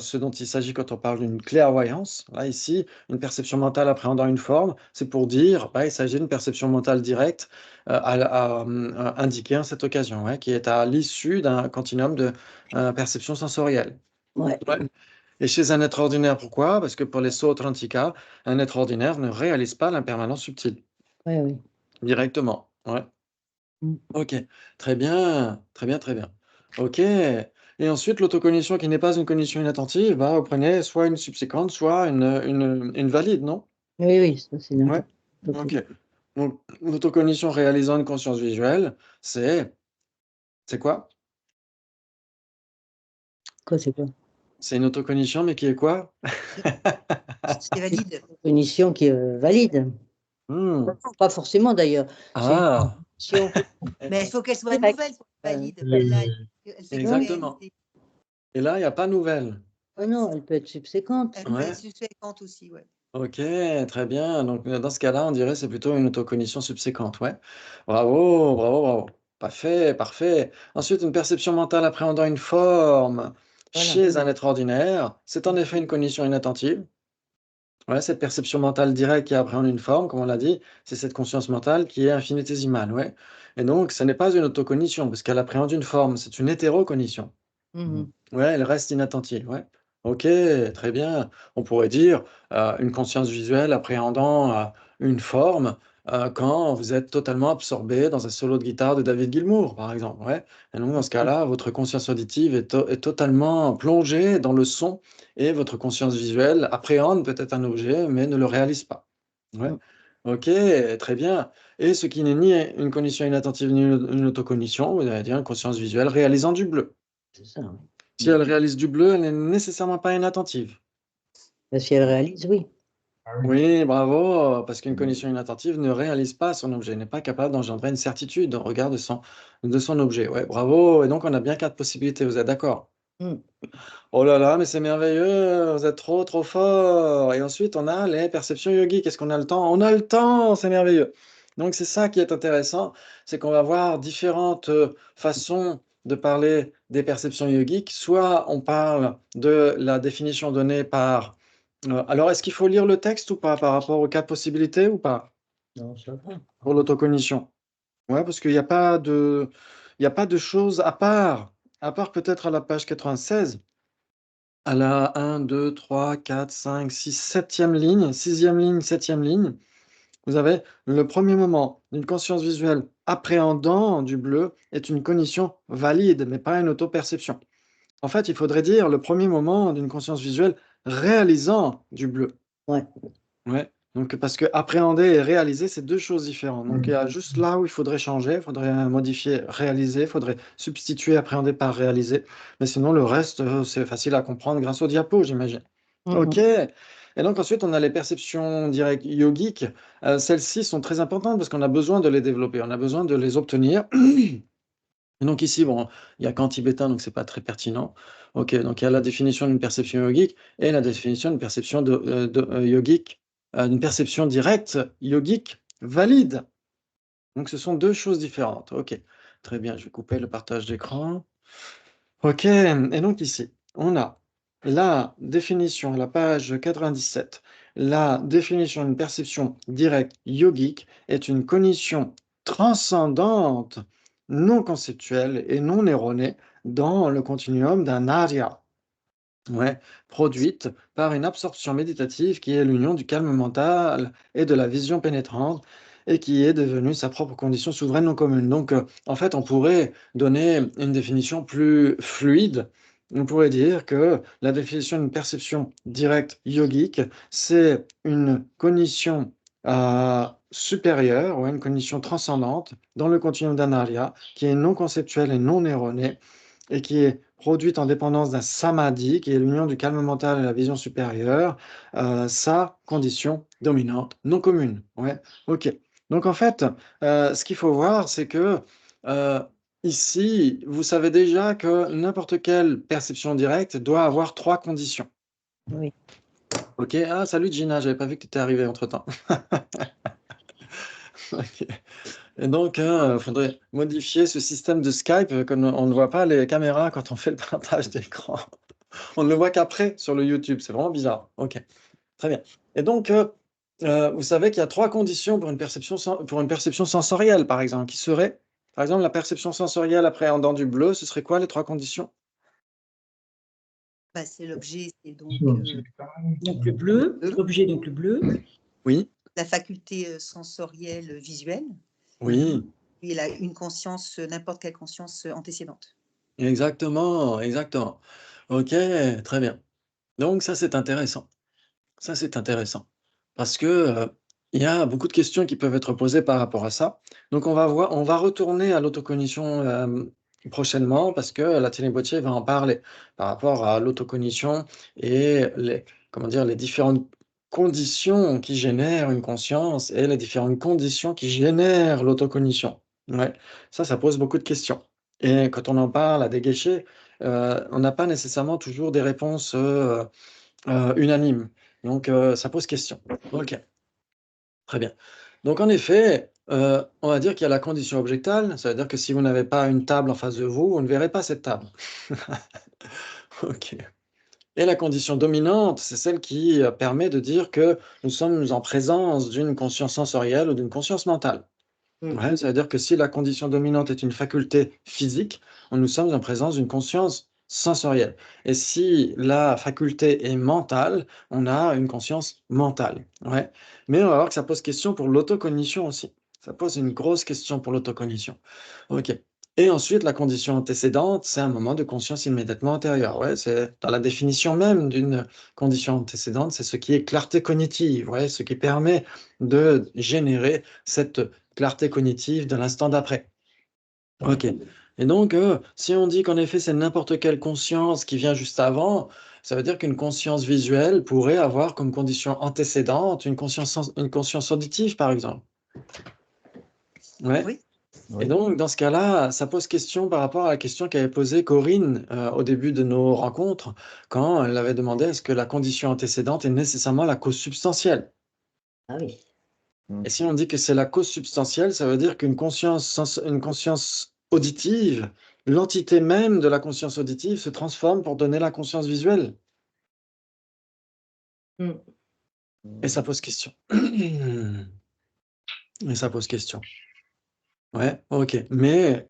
ce dont il s'agit quand on parle d'une clairvoyance. Là, ici, une perception mentale appréhendant une forme, c'est pour dire, il s'agit d'une perception mentale directe indiquée en cette occasion, ouais, qui est à l'issue d'un continuum de perception sensorielle. Ouais. Ouais. Et chez un être ordinaire, pourquoi? Parce que pour les Sotrantika, un être ordinaire ne réalise pas l'impermanence subtile Ouais, oui. directement. Ouais. OK, très bien, très bien, très bien. OK, et ensuite l'autocognition qui n'est pas une cognition inattentive, vous prenez soit une subséquente, soit une valide, non? Oui, oui, ça c'est une Ouais, autocognition. OK. Donc l'autocognition réalisant une conscience visuelle, c'est quoi? Quoi, c'est quoi? C'est une autocognition, mais qui est quoi? C'est valide. Cognition qui est valide. Mmh. Pas forcément d'ailleurs. C'est une Ah! cognition. Mais il faut qu'elle soit Directe. nouvelle pour être valide. Les- Là, elle fait que Exactement. réaliser. Et là, il n'y a pas nouvelle. Ah non, elle peut être subséquente. Elle peut Ouais. être subséquente aussi, ouais. OK, très bien. Donc, dans ce cas-là, on dirait c'est plutôt une autocognition subséquente, ouais. Bravo, bravo, bravo. Parfait, parfait. Ensuite, une perception mentale appréhendant une forme Voilà. chez un être ordinaire, c'est en effet une cognition inattentive. Ouais, cette perception mentale directe qui appréhende une forme, comme on l'a dit, c'est cette conscience mentale qui est infinitésimale, ouais. Et donc, ce n'est pas une autocognition, parce qu'elle appréhende une forme, c'est une hétérocognition. Ouais, elle reste inattentive, ouais. OK, très bien. On pourrait dire, une conscience visuelle appréhendant, une forme, quand vous êtes totalement absorbé dans un solo de guitare de David Gilmour, par exemple, ouais. Et donc dans ce cas-là, votre conscience auditive est totalement plongée dans le son et votre conscience visuelle appréhende peut-être un objet, mais ne le réalise pas. Ouais. OK, très bien. Et ce qui n'est ni une cognition inattentive, ni une autocognition, vous allez dire une conscience visuelle réalisant du bleu. C'est ça, oui. Si elle réalise du bleu, elle n'est nécessairement pas inattentive. Bah, si elle réalise, oui. Oui, bravo, parce qu'une cognition inattentive ne réalise pas son objet, n'est pas capable d'engendrer une certitude au regard de son objet. Ouais, bravo. Et donc, on a bien 4 possibilités, vous êtes d'accord? Mm. Oh là là, mais c'est merveilleux, vous êtes trop, trop fort. Et ensuite, on a les perceptions yogiques. Est-ce qu'on a le temps? On a le temps, c'est merveilleux. Donc, c'est ça qui est intéressant, c'est qu'on va voir différentes façons de parler des perceptions yogiques, soit on parle de la définition donnée par... alors, est-ce qu'il faut lire le texte ou pas par rapport aux quatre possibilités ou pas Non, ça va. pour l'autocognition? Ouais, parce qu'il n'y a pas de, il y a pas de choses à part peut-être à la page 96, à la 1, 2, 3, 4, 5, 6, 7e ligne, 6e ligne, 7e ligne. Vous avez le premier moment d'une conscience visuelle appréhendant du bleu est une cognition valide, mais pas une autoperception. En fait, il faudrait dire le premier moment d'une conscience visuelle réalisant du bleu. Ouais. Ouais. Donc, parce que appréhender et réaliser, c'est deux choses différentes. Donc, il y a juste là où il faudrait changer, il faudrait modifier réaliser, il faudrait substituer appréhender par réaliser. Mais sinon, le reste, c'est facile à comprendre grâce aux diapos, j'imagine. Ok. Et donc ensuite, on a les perceptions directes yogiques. Celles-ci sont très importantes parce qu'on a besoin de les développer, on a besoin de les obtenir. Et donc ici, bon, il y a qu'en tibétain, donc c'est pas très pertinent. Ok, donc il y a la définition d'une perception yogique et la définition d'une perception yogique, d'une perception directe yogique valide. Donc ce sont deux choses différentes. Ok, très bien, je vais couper le partage d'écran. Ok, et donc ici, on a la définition, à la page 97, la définition d'une perception directe yogique est une cognition transcendante, non conceptuelle et non erronée dans le continuum d'un arya, ouais, produite par une absorption méditative qui est l'union du calme mental et de la vision pénétrante et qui est devenue sa propre condition souveraine non commune. Donc, en fait, on pourrait donner une définition plus fluide. On pourrait dire que la définition d'une perception directe yogique, c'est une cognition supérieure ou une cognition transcendante dans le continuum d'Anarya qui est non conceptuelle et non erronée et qui est produite en dépendance d'un samadhi, qui est l'union du calme mental et la vision supérieure, sa condition dominante non commune. Ouais, ok. Donc en fait, ce qu'il faut voir, c'est que ici, vous savez déjà que n'importe quelle perception directe doit avoir trois conditions. Oui. Ok. Ah, salut Gina, j'avais pas vu que tu étais arrivé entre-temps. Ok. Et donc, il faudrait modifier ce système de Skype, qu'on on ne voit pas les caméras quand on fait le partage d'écran. On ne le voit qu'après sur le YouTube. C'est vraiment bizarre. Ok, très bien. Et donc, vous savez qu'il y a trois conditions pour une perception sensorielle, par exemple, qui seraient, par exemple, la perception sensorielle appréhendant du bleu, ce serait quoi les trois conditions? Bah, c'est l'objet, c'est donc Donc le bleu, l'objet, donc le bleu. Oui, la faculté sensorielle visuelle. oui, Il a une conscience, n'importe quelle conscience antécédente. exactement, exactement. Ok, très bien. Donc, ça, c'est intéressant. Ça, c'est intéressant. Parce que, il y a beaucoup de questions qui peuvent être posées par rapport à ça. Donc on va retourner à l'autocognition, prochainement parce que la Boitier va en parler par rapport à l'autocognition et les comment dire? Les différentes conditions qui génèrent une conscience et les différentes conditions qui génèrent l'autocognition. Ouais, ça pose beaucoup de questions et quand on en parle à des guichets, on n'a pas nécessairement toujours des réponses, unanimes. Donc, ça pose question. OK, très bien. Donc en effet, on va dire qu'il y a la condition objectale, ça veut dire que si vous n'avez pas une table en face de vous, vous ne verrez pas cette table. OK. Et la condition dominante, c'est celle qui, permet de dire que nous sommes en présence d'une conscience sensorielle ou d'une conscience mentale. Ouais, ça veut dire que si la condition dominante est une faculté physique, nous sommes en présence d'une conscience sensorielle. Et si la faculté est mentale, on a une conscience mentale. Ouais. Mais on va voir que ça pose question pour l'autocognition aussi. Ça pose une grosse question pour l'autocognition. Ok. Et ensuite, la condition antécédente, c'est un moment de conscience immédiatement antérieure. Ouais, c'est dans la définition même d'une condition antécédente, c'est ce qui est clarté cognitive, ouais, ce qui permet de générer cette clarté cognitive de l'instant d'après. Ok. Et donc, si on dit qu'en effet, c'est n'importe quelle conscience qui vient juste avant, ça veut dire qu'une conscience visuelle pourrait avoir comme condition antécédente une conscience auditive, par exemple. Ouais. Oui. Et donc, dans ce cas-là, ça pose question par rapport à la question qu'avait posée Corinne au début de nos rencontres, quand elle avait demandé est-ce que la condition antécédente est nécessairement la cause substantielle? Ah oui. Et si on dit que c'est la cause substantielle, ça veut dire qu'une conscience auditive l'entité même de la conscience auditive se transforme pour donner la conscience visuelle. Mm. Et ça pose question. Et ça pose question. Ouais, ok. Mais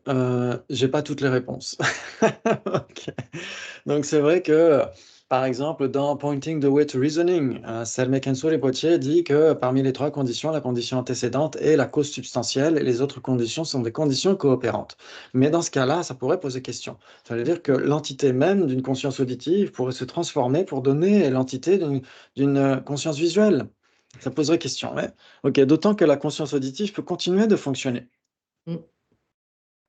j'ai pas toutes les réponses. Ok. Donc c'est vrai que, par exemple, dans Pointing the Way to Reasoning, Selme Kenso-Rinpoche dit que parmi les 3 conditions, la condition antécédente est la cause substantielle et les autres conditions sont des conditions coopérantes. Mais dans ce cas-là, ça pourrait poser question. Ça veut dire que l'entité même d'une conscience auditive pourrait se transformer pour donner l'entité d'une conscience visuelle. Ça poserait question, ouais. Ok, d'autant que la conscience auditive peut continuer de fonctionner. Mm.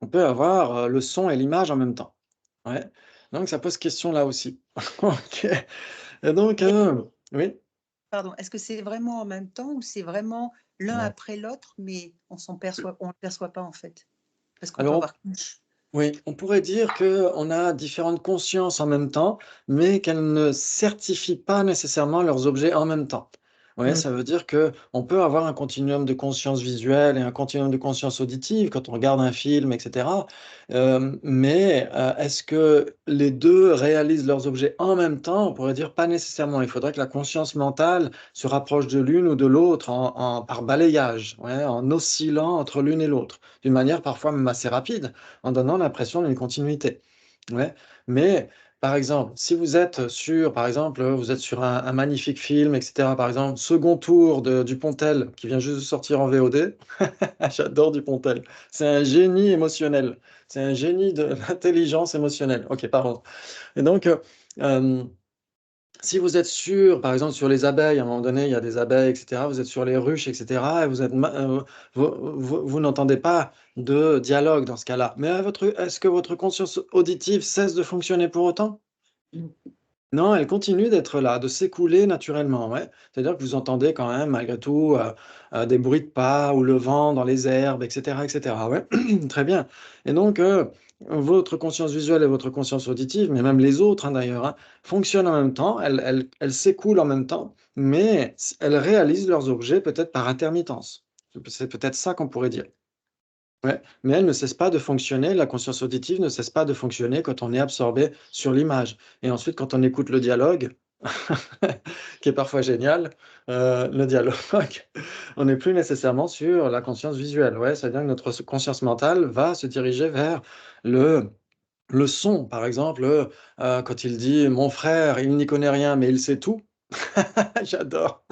On peut avoir le son et l'image en même temps. Ouais. Donc ça pose question là aussi. Ok. Et donc, Et- oui. Pardon, est-ce que c'est vraiment en même temps ou c'est vraiment l'un Ouais. après l'autre, mais on ne le perçoit pas en fait? Parce qu'on peut Alors, avoir oui, on pourrait dire qu'on a différentes consciences en même temps, mais qu'elles ne certifient pas nécessairement leurs objets en même temps. Ouais, Mm. ça veut dire que on peut avoir un continuum de conscience visuelle et un continuum de conscience auditive quand on regarde un film, etc. Mais est-ce que les deux réalisent leurs objets en même temps? On pourrait dire pas nécessairement. Il faudrait que la conscience mentale se rapproche de l'une ou de l'autre par balayage, ouais, en oscillant entre l'une et l'autre, d'une manière parfois même assez rapide, en donnant l'impression d'une continuité. Ouais. Mais, par exemple, si vous êtes sur, par exemple, vous êtes sur un magnifique film, etc., par exemple, second tour de Dupontel, qui vient juste de sortir en VOD, j'adore Dupontel, c'est un génie émotionnel, c'est un génie de l'intelligence émotionnelle. Ok, pardon. Et donc, si vous êtes sur, par exemple, sur les abeilles, à un moment donné, il y a des abeilles, etc., vous êtes sur les ruches, etc., et vous n'entendez pas de dialogue dans ce cas-là. Mais est-ce que votre conscience auditive cesse de fonctionner pour autant? Mm. Non, elle continue d'être là, de s'écouler naturellement, ouais. C'est-à-dire que vous entendez quand même, malgré tout, des bruits de pas ou le vent dans les herbes, et cetera, ouais. Très bien. Et donc, votre conscience visuelle et votre conscience auditive, mais même les autres, hein, d'ailleurs, hein, fonctionnent en même temps, elles s'écoulent en même temps, mais elles réalisent leurs objets peut-être par intermittence. C'est peut-être ça qu'on pourrait dire. Ouais, mais elle ne cesse pas de fonctionner, la conscience auditive ne cesse pas de fonctionner quand on est absorbé sur l'image. Et ensuite, quand on écoute le dialogue, qui est parfois génial, le dialogue, on n'est plus nécessairement sur la conscience visuelle. Ouais, c'est-à-dire que notre conscience mentale va se diriger vers le, le son, par exemple, quand il dit mon frère, il n'y connaît rien, mais il sait tout. J'adore.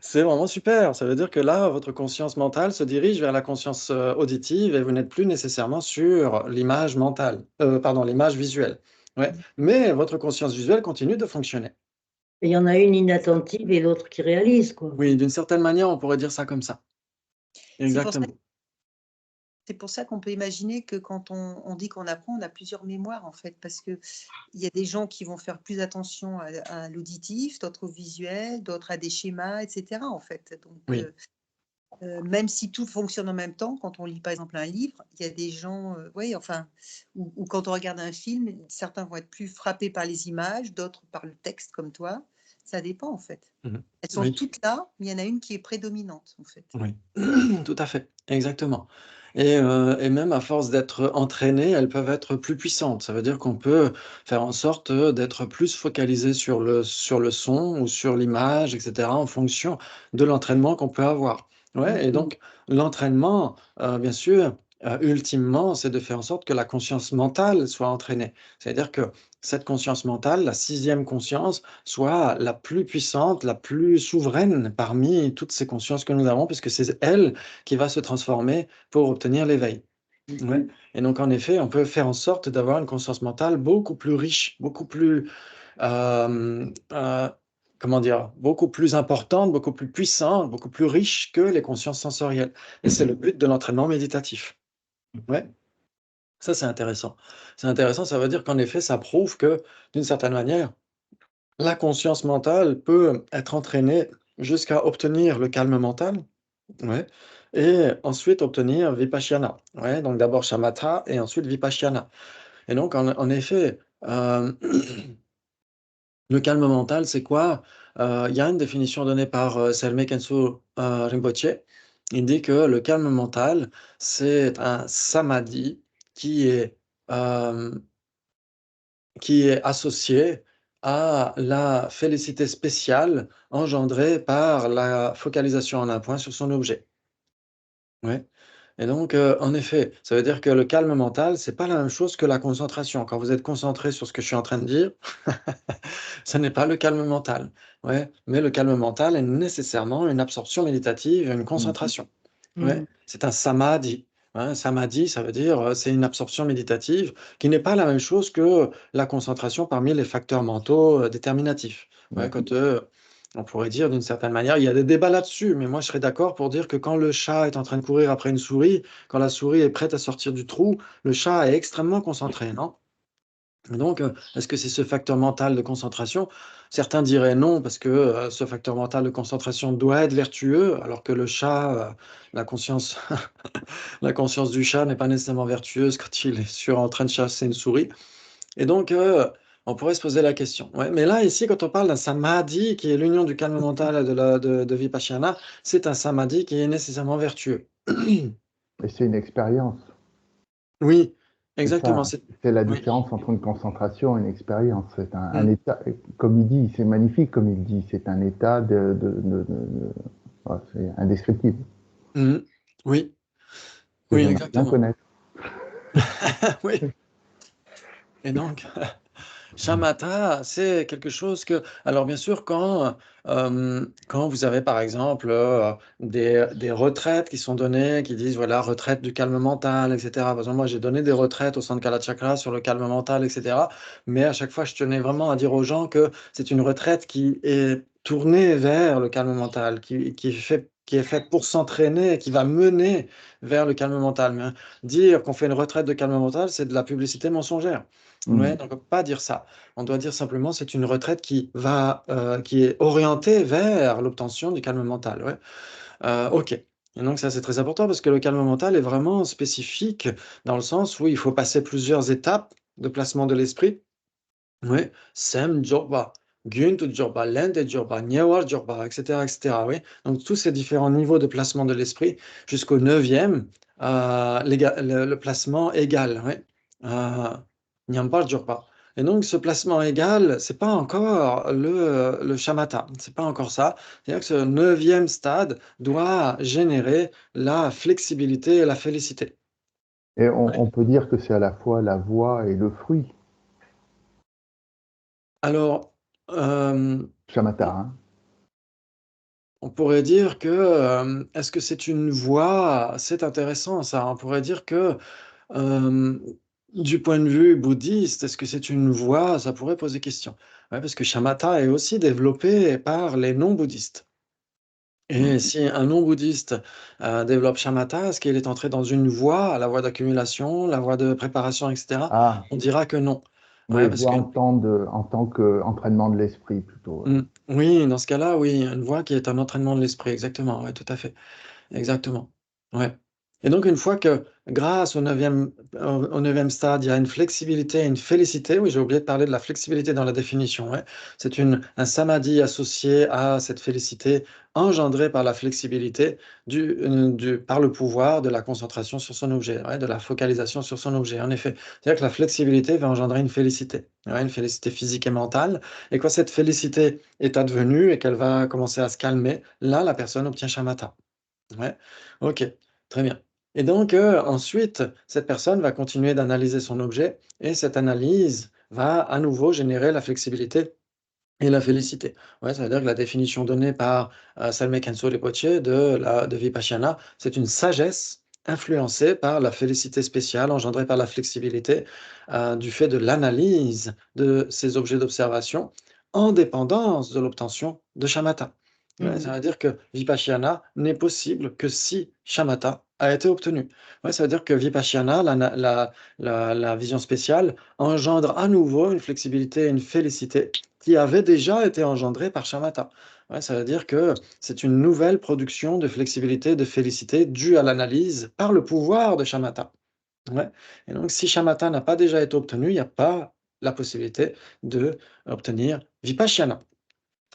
C'est vraiment super. Ça veut dire que là, votre conscience mentale se dirige vers la conscience auditive et vous n'êtes plus nécessairement sur l'image mentale, pardon, l'image visuelle. Ouais. Mais votre conscience visuelle continue de fonctionner. Et il y en a une inattentive et l'autre qui réalise, quoi. Oui, d'une certaine manière, on pourrait dire ça comme ça. C'est pour ça, Exactement. c'est pour ça qu'on peut imaginer que quand on dit qu'on apprend, on a plusieurs mémoires en fait, parce que il y a des gens qui vont faire plus attention à l'auditif, d'autres au visuel, d'autres à des schémas, etc. En fait. Donc, Oui. même si tout fonctionne en même temps, quand on lit par exemple un livre, il y a des gens, oui, enfin, ou quand on regarde un film, certains vont être plus frappés par les images, d'autres par le texte comme toi. Ça dépend en fait. Mhm. Elles sont Oui. toutes là, mais il y en a une qui est prédominante en fait. Oui, tout à fait, exactement. Et même à force d'être entraînées, elles peuvent être plus puissantes. Ça veut dire qu'on peut faire en sorte d'être plus focalisé sur le son ou sur l'image, etc., en fonction de l'entraînement qu'on peut avoir. Ouais, et donc l'entraînement, bien sûr, ultimement, c'est de faire en sorte que la conscience mentale soit entraînée. C'est-à-dire que cette conscience mentale, la 6e conscience, soit la plus puissante, la plus souveraine parmi toutes ces consciences que nous avons, puisque c'est elle qui va se transformer pour obtenir l'éveil. Ouais. Et donc, en effet, on peut faire en sorte d'avoir une conscience mentale beaucoup plus riche, beaucoup plus, euh, euh, comment dire, beaucoup plus importante, beaucoup plus puissante, beaucoup plus riche que les consciences sensorielles. Et c'est le but de l'entraînement méditatif. Ouais. Ça, c'est intéressant. C'est intéressant, ça veut dire qu'en effet, ça prouve que, d'une certaine manière, la conscience mentale peut être entraînée jusqu'à obtenir le calme mental, ouais, et ensuite obtenir vipassana. Ouais, donc d'abord shamatha et ensuite vipassana. Et donc, en effet, le calme mental, c'est quoi? Il y a une définition donnée par Selme Khenso Rinpoche. Il dit que le calme mental, c'est un samadhi qui est associé à la félicité spéciale engendrée par la focalisation en un point sur son objet. Ouais. Et donc, en effet, ça veut dire que le calme mental, c'est pas la même chose que la concentration. Quand vous êtes concentré sur ce que je suis en train de dire, ce n'est pas le calme mental. Ouais, mais le calme mental est nécessairement une absorption méditative, une concentration. Ouais, c'est un samadhi. Hein, samadhi, ça veut dire, c'est une absorption méditative qui n'est pas la même chose que la concentration parmi les facteurs mentaux, déterminatifs. Ouais, quand, on pourrait dire d'une certaine manière, il y a des débats là-dessus, mais moi je serais d'accord pour dire que quand le chat est en train de courir après une souris, quand la souris est prête à sortir du trou, le chat est extrêmement concentré, non? Et donc, est-ce que c'est ce facteur mental de concentration? Certains diraient non, parce que, ce facteur mental de concentration doit être vertueux, alors que le chat, la conscience la conscience du chat n'est pas nécessairement vertueuse quand il est en train de chasser une souris. Et donc, on pourrait se poser la question. Ouais, mais là, ici, quand on parle d'un samadhi, qui est l'union du calme mental et de vipassana, c'est un samadhi qui est nécessairement vertueux. Et c'est une expérience. Oui, C'est exactement. ça. C'est la Oui. différence entre une concentration et une expérience. C'est un état, comme il dit, c'est magnifique comme il dit, c'est un état ouais, c'est indescriptible. Oui, Que oui, j'aimerais bien exactement. connaître. Oui. Et donc, shamatha, c'est quelque chose que... Alors bien sûr, quand vous avez par exemple des retraites qui sont données, qui disent, voilà, retraite du calme mental, etc. Par exemple, moi, j'ai donné des retraites au Centre Kalachakra sur le calme mental, etc. Mais à chaque fois, je tenais vraiment à dire aux gens que c'est une retraite qui est tournée vers le calme mental, qui est faite pour s'entraîner, qui va mener vers le calme mental. Mais dire qu'on fait une retraite de calme mental, c'est de la publicité mensongère. Ouais, donc on peut pas dire ça. On doit dire simplement c'est une retraite qui est orientée vers l'obtention du calme mental. Ouais. Ok. Et donc ça c'est très important parce que le calme mental est vraiment spécifique dans le sens où il faut passer plusieurs étapes de placement de l'esprit. Ouais. Sem Jorba, Gunt Jorba, Lent Jorba, Nyawar Jorba, etc., etc. Oui. Donc tous ces différents niveaux de placement de l'esprit jusqu'au neuvième, le placement égal. Ouais. Nyambar Jorba. Et donc ce placement égal, c'est pas encore le shamatha, c'est pas encore ça. C'est-à-dire que ce neuvième stade doit générer la flexibilité et la félicité. Et on peut dire que c'est à la fois la voie et le fruit, Alors, shamatha. Hein. on pourrait dire que, est-ce que c'est une voie? C'est intéressant ça. On pourrait dire que, euh, du point de vue bouddhiste, est-ce que c'est une voie? Ça pourrait poser question. Ouais, parce que shamatha est aussi développé par les non-bouddhistes. Et si un non-bouddhiste développe shamatha, est-ce qu'il est entré dans une voie, la voie d'accumulation, la voie de préparation, etc.? Ah, On dira que non. Ouais, oui, parce voie que en tant qu'entraînement de l'esprit plutôt. oui, dans ce cas-là, oui, une voie qui est un entraînement de l'esprit, exactement, ouais, tout à fait. Exactement. Ouais. Et donc, une fois que, grâce au neuvième stade, il y a une flexibilité, une félicité, oui, j'ai oublié de parler de la flexibilité dans la définition, ouais. C'est un samadhi associé à cette félicité engendrée par la flexibilité par le pouvoir de la concentration sur son objet, ouais, de la focalisation sur son objet, en effet. C'est-à-dire que la flexibilité va engendrer une félicité, ouais, une félicité physique et mentale. Et quand cette félicité est advenue et qu'elle va commencer à se calmer, là, la personne obtient shamatha. Ouais, ok, très bien. Et donc, ensuite, cette personne va continuer d'analyser son objet et cette analyse va à nouveau générer la flexibilité et la félicité. Ouais, ça veut dire que la définition donnée par Salme Kenso Rinpoche de Vipassana, c'est une sagesse influencée par la félicité spéciale engendrée par la flexibilité du fait de l'analyse de ces objets d'observation en dépendance de l'obtention de shamatha. Ouais, ça veut dire que Vipassana n'est possible que si shamatha a été obtenu. Ouais, ça veut dire que Vipassana, la vision spéciale, engendre à nouveau une flexibilité et une félicité qui avait déjà été engendrée par shamatha. Ouais, ça veut dire que c'est une nouvelle production de flexibilité, de félicité due à l'analyse par le pouvoir de shamatha. Ouais. Et donc, si shamatha n'a pas déjà été obtenu, il n'y a pas la possibilité d'obtenir vipassana.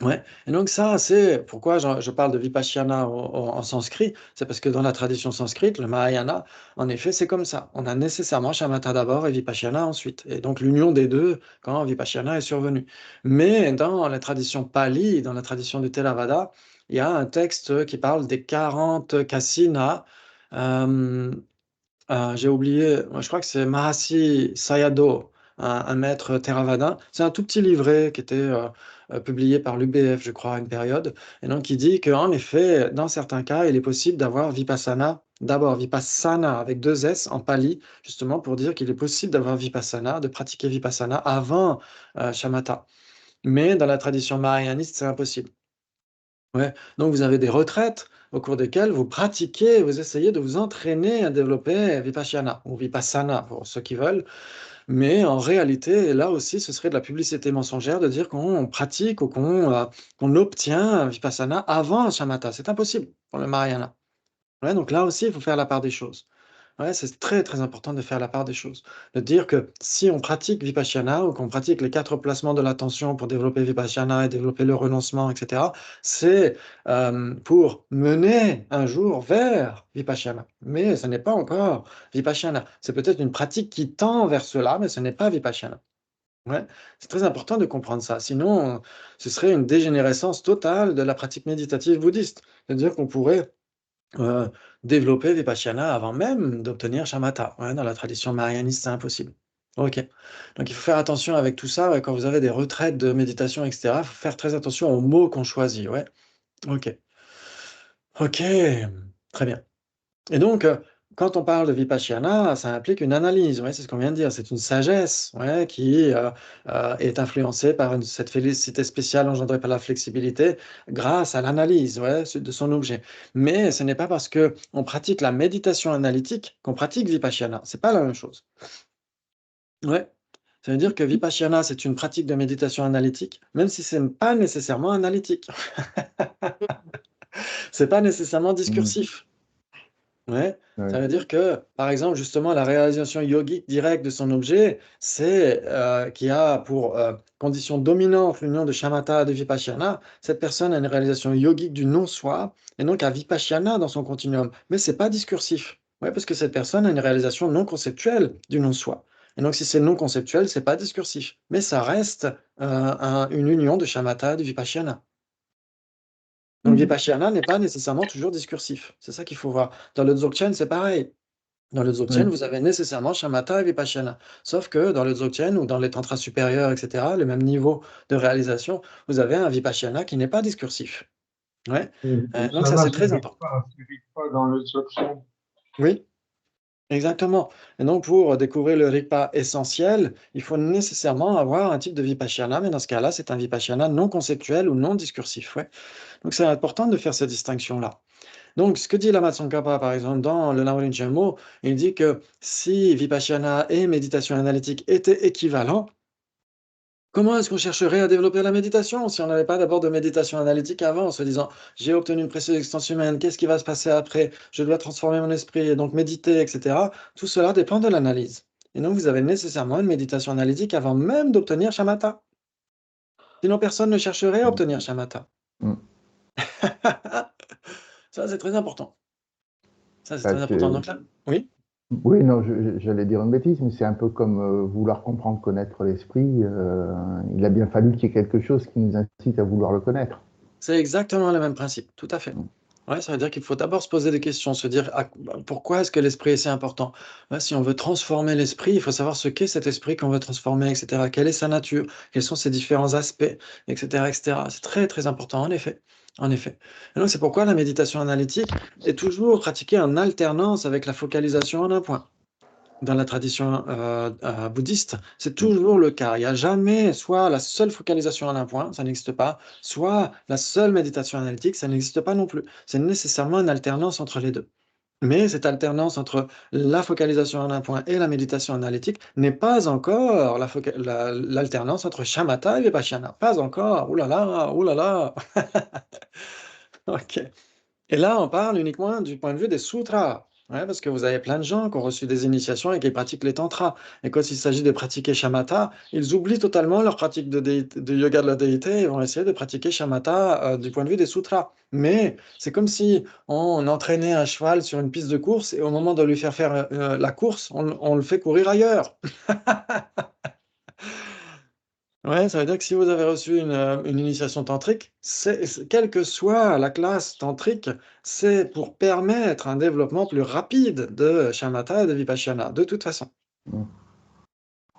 Ouais. Et donc ça, c'est pourquoi je parle de Vipassana en sanskrit, c'est parce que dans la tradition sanskrite, le Mahayana, en effet, c'est comme ça. On a nécessairement Shamatha d'abord et Vipassana ensuite. Et donc l'union des deux quand Vipassana est survenu. Mais dans la tradition Pali, dans la tradition du Theravada, il y a un texte qui parle des 40 kasina. euh, j'ai oublié, je crois que c'est Mahasi Sayadaw, un maître Theravada. C'est un tout petit livret qui était publié par l'UBF, je crois, à une période. Et donc, il dit qu'en effet, dans certains cas, il est possible d'avoir Vipassana, d'abord Vipassana avec deux S en pali, justement pour dire qu'il est possible d'avoir Vipassana, de pratiquer Vipassana avant Shamatha. Mais dans la tradition mahayaniste, c'est impossible. Ouais. Donc vous avez des retraites au cours desquelles vous pratiquez, vous essayez de vous entraîner à développer Vipassana ou Vipassana pour ceux qui veulent. Mais en réalité, là aussi, ce serait de la publicité mensongère de dire qu'on pratique ou qu'on obtient Vipassana avant Shamatha. C'est impossible pour le Mahayana. Ouais, donc là aussi, il faut faire la part des choses. Ouais, c'est très, très important de faire la part des choses. De dire que si on pratique Vipassana ou qu'on pratique les 4 placements de l'attention pour développer Vipassana et développer le renoncement, etc., c'est pour mener un jour vers Vipassana. Mais ce n'est pas encore Vipassana. C'est peut-être une pratique qui tend vers cela, mais ce n'est pas Vipassana. Ouais, c'est très important de comprendre ça. Sinon, ce serait une dégénérescence totale de la pratique méditative bouddhiste. C'est-à-dire qu'on pourrait Heu, développer Vipassana avant même d'obtenir Shamatha. Ouais, dans la tradition mahayaniste, c'est impossible. OK. Donc il faut faire attention avec tout ça, ouais, quand vous avez des retraites de méditation et cetera, il faut faire très attention aux mots qu'on choisit, ouais. OK. OK, très bien. Et donc, quand on parle de Vipassana, ça implique une analyse, ouais, c'est ce qu'on vient de dire. C'est une sagesse, ouais, qui, est influencée par cette félicité spéciale engendrée par la flexibilité grâce à l'analyse, ouais, de son objet. Mais ce n'est pas parce qu'on pratique la méditation analytique qu'on pratique Vipassana, c'est pas la même chose. Ouais, ça veut dire que Vipassana, c'est une pratique de méditation analytique, même si c'est pas nécessairement analytique. C'est pas nécessairement Mm. discursif. Ouais, ça Ouais. veut dire que, par exemple, justement, la réalisation yogique directe de son objet, c'est qui a pour condition dominante l'union de shamatha et de vipassana. Cette personne a une réalisation yogique du non-soi et donc a vipassana dans son continuum. Mais c'est pas discursif. Ouais, parce que cette personne a une réalisation non conceptuelle du non-soi. Et donc, si c'est non conceptuel, c'est pas discursif. Mais ça reste une union de shamatha et de vipassana. Donc, Vipassana n'est pas nécessairement toujours discursif. C'est ça qu'il faut voir. Dans le Dzogchen, c'est pareil. Dans le Dzogchen, Ouais. vous avez nécessairement Shamatha et Vipassana. Sauf que dans le Dzogchen ou dans les tantras supérieurs, etc., le même niveau de réalisation, vous avez un Vipassana qui n'est pas discursif. Ouais. Donc, ça, Ça c'est ne très important. s'applique pas dans le Dzogchen. Oui, exactement. Et donc, pour découvrir le Rigpa essentiel, il faut nécessairement avoir un type de Vipassana, mais dans ce cas-là, c'est un Vipassana non conceptuel ou non discursif. Ouais. Donc, c'est important de faire cette distinction-là. Donc, ce que dit Lama Tsongkhapa, par exemple, dans le Naolin Chenmo, il dit que si Vipassana et méditation analytique étaient équivalents, comment est-ce qu'on chercherait à développer la méditation si on n'avait pas d'abord de méditation analytique avant, en se disant j'ai obtenu une précieuse existence humaine, qu'est-ce qui va se passer après? Je dois transformer mon esprit et donc méditer, etc. Tout cela dépend de l'analyse. Et donc, vous avez nécessairement une méditation analytique avant même d'obtenir shamatha. Sinon, personne ne chercherait à obtenir shamatha. Mm. Ça, c'est très important. Ça, c'est Bah, très important. Donc là, oui. oui, non, j'allais dire une bêtise, mais c'est un peu comme vouloir comprendre, connaître l'esprit. Il a bien fallu qu'il y ait quelque chose qui nous incite à vouloir le connaître. C'est exactement le même principe, tout à fait. Mm. Ouais, ça veut dire qu'il faut d'abord se poser des questions, se dire pourquoi est-ce que l'esprit est si important? Ouais, si on veut transformer l'esprit, il faut savoir ce qu'est cet esprit qu'on veut transformer, etc. Quelle est sa nature? Quels sont ses différents aspects, etc., etc. C'est très, très important, en effet. En effet. Et donc, c'est pourquoi la méditation analytique est toujours pratiquée en alternance avec la focalisation en un point. Dans la tradition bouddhiste, c'est toujours le cas. Il n'y a jamais soit la seule focalisation en un point, ça n'existe pas, soit la seule méditation analytique, ça n'existe pas non plus. C'est nécessairement une alternance entre les deux. Mais cette alternance entre la focalisation en un point et la méditation analytique n'est pas encore l'alternance entre shamatha et vipassana. Pas encore. Ouh là là, ouh là là. Ok. Et là, on parle uniquement du point de vue des sutras. Ouais, parce que vous avez plein de gens qui ont reçu des initiations et qui pratiquent les tantras. Et quand il s'agit de pratiquer shamatha, ils oublient totalement leur pratique de yoga de la déité et vont essayer de pratiquer shamatha du point de vue des sutras. Mais c'est comme si on entraînait un cheval sur une piste de course et au moment de lui faire la course, on le fait courir ailleurs. Ouais, ça veut dire que si vous avez reçu une initiation tantrique, quelle que soit la classe tantrique, c'est pour permettre un développement plus rapide de shamatha et de vipassana, de toute façon. Mm.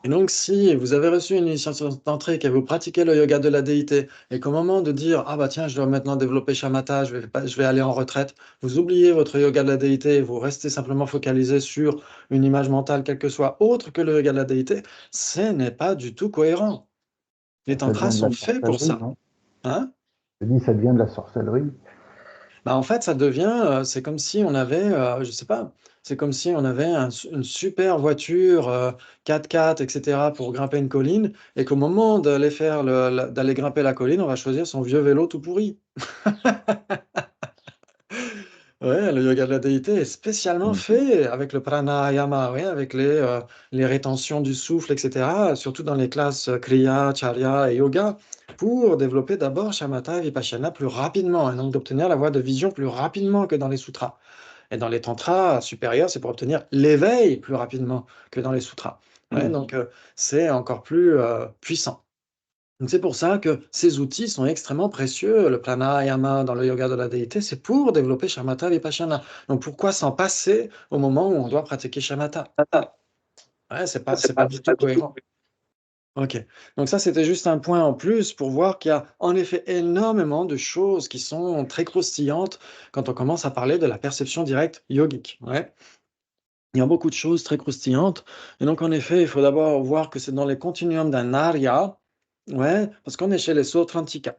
Et donc, si vous avez reçu une initiation tantrique et vous pratiquez le yoga de la déité, et qu'au moment de dire, ah bah tiens, je dois maintenant développer shamatha, je vais aller en retraite, vous oubliez votre yoga de la déité et vous restez simplement focalisé sur une image mentale, quelle que soit, autre que le yoga de la déité, ce n'est pas du tout cohérent. Les Ça tantras devient de sont la faits pour sorcellerie, ça. non? Hein? Je dis, ça devient de la sorcellerie. Bah, en fait, ça devient, c'est comme si on avait, je sais pas, c'est comme si on avait une super voiture 4x4, etc., pour grimper une colline, et qu'au moment d'aller d'aller grimper la colline, on va choisir son vieux vélo tout pourri. Ouais, le yoga de la déité est spécialement Mm. fait avec le pranayama, ouais, avec les rétentions du souffle, etc., surtout dans les classes Kriya, Charya et Yoga, pour développer d'abord Shamatha et Vipassana plus rapidement, et donc d'obtenir la voie de vision plus rapidement que dans les sutras. Et dans les tantras supérieurs, c'est pour obtenir l'éveil plus rapidement que dans les sutras. Ouais, donc c'est encore plus puissant. Donc c'est pour ça que ces outils sont extrêmement précieux. Le pranayama dans le yoga de la déité, c'est pour développer shamatha vipassana. Donc pourquoi s'en passer au moment où on doit pratiquer shamatha? Ouais, c'est pas du tout cohérent. Ok. Donc ça, c'était juste un point en plus pour voir qu'il y a en effet énormément de choses qui sont très croustillantes quand on commence à parler de la perception directe yogique. Ouais. Il y a beaucoup de choses très croustillantes. Et donc, en effet, il faut d'abord voir que c'est dans les continuums d'un arya. Ouais, parce qu'on est chez les Sautrantika.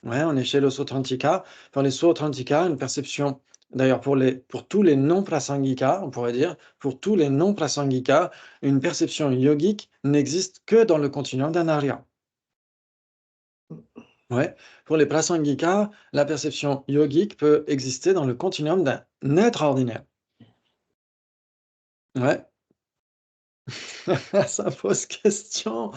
Ouais, on est chez le Sautrantika. Dans les Sautrantika, une perception, d'ailleurs, pour tous les non-prasangika, on pourrait dire, pour tous les non-prasangika, une perception yogique n'existe que dans le continuum d'un arya. Ouais, pour les prasangika, la perception yogique peut exister dans le continuum d'un être ordinaire. Ouais. Ça pose question.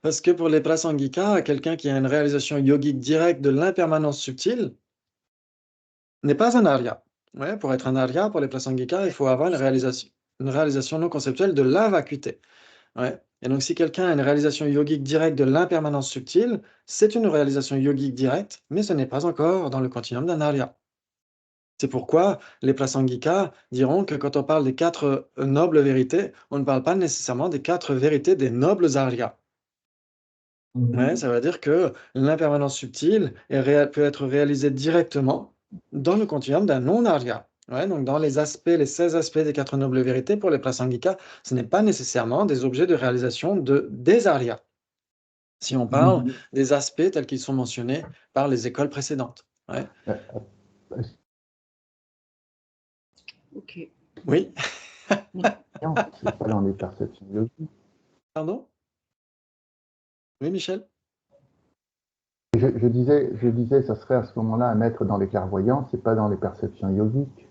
Parce que pour les prasangika, quelqu'un qui a une réalisation yogique directe de l'impermanence subtile n'est pas un arya. Ouais, pour être un arya, pour les prasangika, il faut avoir une réalisation non conceptuelle de la vacuité. Ouais. Et donc, si quelqu'un a une réalisation yogique directe de l'impermanence subtile, c'est une réalisation yogique directe, mais ce n'est pas encore dans le continuum d'un arya. C'est pourquoi les prasangika diront que quand on parle des 4 nobles vérités, on ne parle pas nécessairement des 4 vérités des nobles aryas. Ouais, ça veut dire que l'impermanence subtile peut être réalisée directement dans le continuum d'un non-arya. Ouais, donc dans les 16 aspects des 4 nobles vérités pour les prasangika, ce n'est pas nécessairement des objets de réalisation des aryas, si on parle des aspects tels qu'ils sont mentionnés par les écoles précédentes. Ouais. Ok. Oui, Non, c'est pas dans les perceptions yogiques. pardon? Oui, Michel? Je disais, ça serait à ce moment-là à mettre dans les clairvoyances, c'est pas dans les perceptions yogiques.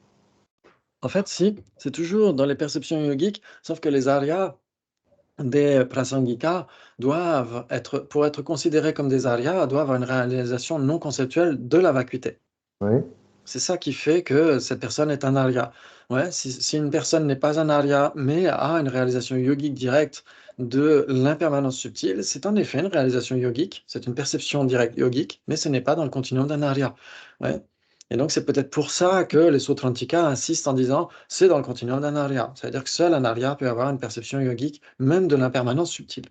En fait, si, c'est toujours dans les perceptions yogiques, sauf que les aryas des prasangika pour être considérés comme des aryas, doivent avoir une réalisation non conceptuelle de la vacuité. Oui. C'est ça qui fait que cette personne est un arya. Ouais, si une personne n'est pas un arya, mais a une réalisation yogique directe de l'impermanence subtile, c'est en effet une réalisation yogique, c'est une perception directe yogique, mais ce n'est pas dans le continuum d'un arya. Ouais. Et donc c'est peut-être pour ça que les Sautrantika insistent en disant c'est dans le continuum d'un arya. C'est-à-dire que seul un arya peut avoir une perception yogique, même de l'impermanence subtile.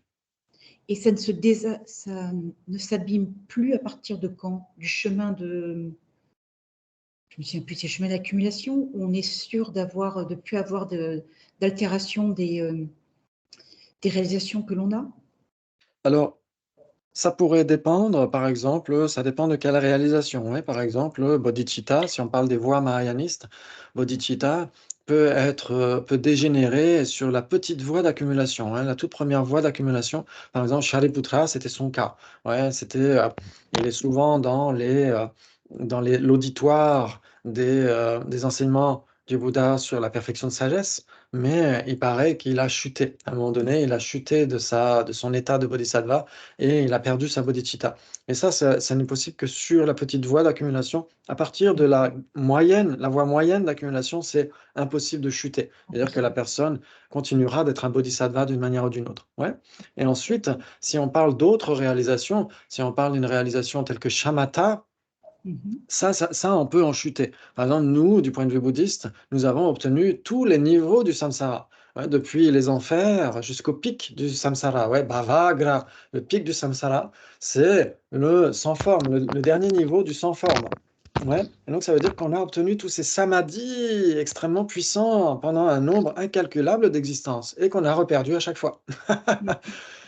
Et ça ne s'abîme plus à partir de quand? Du chemin de... Je me souviens plus, c'est le chemin d'accumulation où on est sûr de ne plus avoir d'altération des réalisations que l'on a? Alors, ça pourrait dépendre, par exemple, ça dépend de quelle réalisation. Ouais. Par exemple, bodhicitta, si on parle des voies mahayanistes, bodhicitta peut dégénérer sur la petite voie d'accumulation. Hein. La toute première voie d'accumulation, par exemple, Shariputra, c'était son cas. Ouais, il est souvent dans l'auditoire des enseignements du Bouddha sur la perfection de sagesse, mais il paraît qu'il a chuté. À un moment donné, il a chuté de son état de bodhisattva et il a perdu sa bodhicitta. Et ça n'est possible que sur la petite voie d'accumulation. À partir de la voie moyenne d'accumulation, c'est impossible de chuter. C'est-à-dire que la personne continuera d'être un bodhisattva d'une manière ou d'une autre. Ouais. Et ensuite, si on parle d'autres réalisations, si on parle d'une réalisation telle que shamatha, ça, on peut en chuter. Par exemple, nous, du point de vue bouddhiste, nous avons obtenu tous les niveaux du samsara. Ouais, depuis les enfers jusqu'au pic du samsara. Ouais, bhavagra, le pic du samsara, c'est le sans forme, le dernier niveau du sans forme. Ouais. Et donc, ça veut dire qu'on a obtenu tous ces samadhis extrêmement puissants pendant un nombre incalculable d'existences et qu'on a reperdu à chaque fois.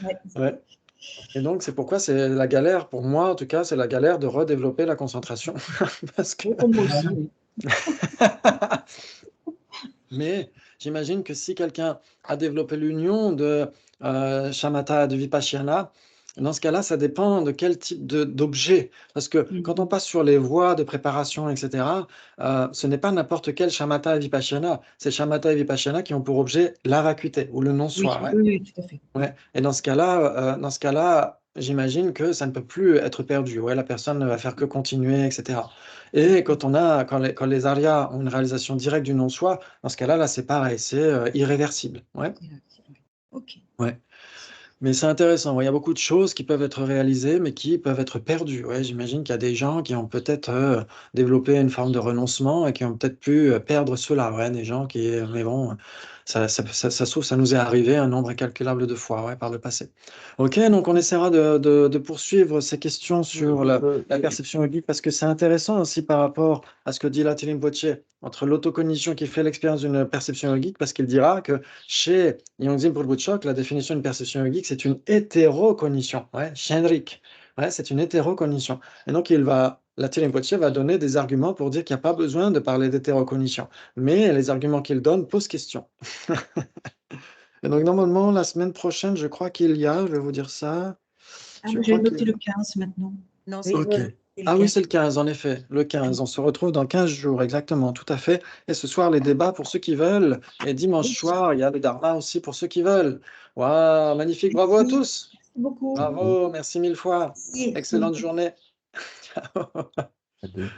Ouais. Ouais. Et donc, c'est pourquoi c'est la galère, pour moi en tout cas, c'est la galère de redévelopper la concentration. Parce que... Pour moi aussi, oui. Mais j'imagine que si quelqu'un a développé l'union de shamatha et de vipassana, dans ce cas-là, ça dépend de quel type d'objet. Parce que quand on passe sur les voies de préparation, etc., ce n'est pas n'importe quel shamatha et vipassana. C'est shamatha et vipassana qui ont pour objet la vacuité ou le Oui, non-soi. Ouais. oui, tout à fait. Ouais. Et dans ce cas-là, j'imagine que ça ne peut plus être perdu. Ouais, la personne ne va faire que continuer, etc. Et quand les Aryas ont une réalisation directe du non-soi, dans ce cas-là, là, c'est pareil, c'est irréversible. Ouais. Ok. Ouais. Mais c'est intéressant. Ouais, il y a beaucoup de choses qui peuvent être réalisées, mais qui peuvent être perdues. Ouais, j'imagine qu'il y a des gens qui ont peut-être développé une forme de renoncement et qui ont peut-être pu perdre cela. Ouais, des gens qui, mais bon, ça se trouve, ça nous est arrivé un nombre incalculable de fois, ouais, par le passé. Ok, donc on essaiera de poursuivre ces questions sur la perception yogique parce que c'est intéressant aussi par rapport à ce que dit Latri Rinpoche entre l'autocognition qui fait l'expérience d'une perception yogique, parce qu'il dira que chez Yongzin Purbuchok, la définition d'une perception yogique, c'est une hétérocognition. Ouais, Shenrik. Ouais, c'est une hétérocognition. Et donc, Latri Rinpoche va donner des arguments pour dire qu'il n'y a pas besoin de parler d'hétérocognition. Mais les arguments qu'il donne posent question. Et donc, normalement, la semaine prochaine, je crois qu'il y a, je vais vous dire ça. Ah, bah, j'ai noté le 15 maintenant. Non, Oui, c'est Ok. Ah oui, c'est le 15, en effet. Le 15. On se retrouve dans 15 jours, exactement, tout à fait. Et ce soir, les débats pour ceux qui veulent. Et dimanche soir, il y a le Dharma aussi pour ceux qui veulent. Waouh, magnifique. Bravo à tous. Merci beaucoup. Bravo, merci mille fois. merci. Excellente journée. Ciao. Adieu.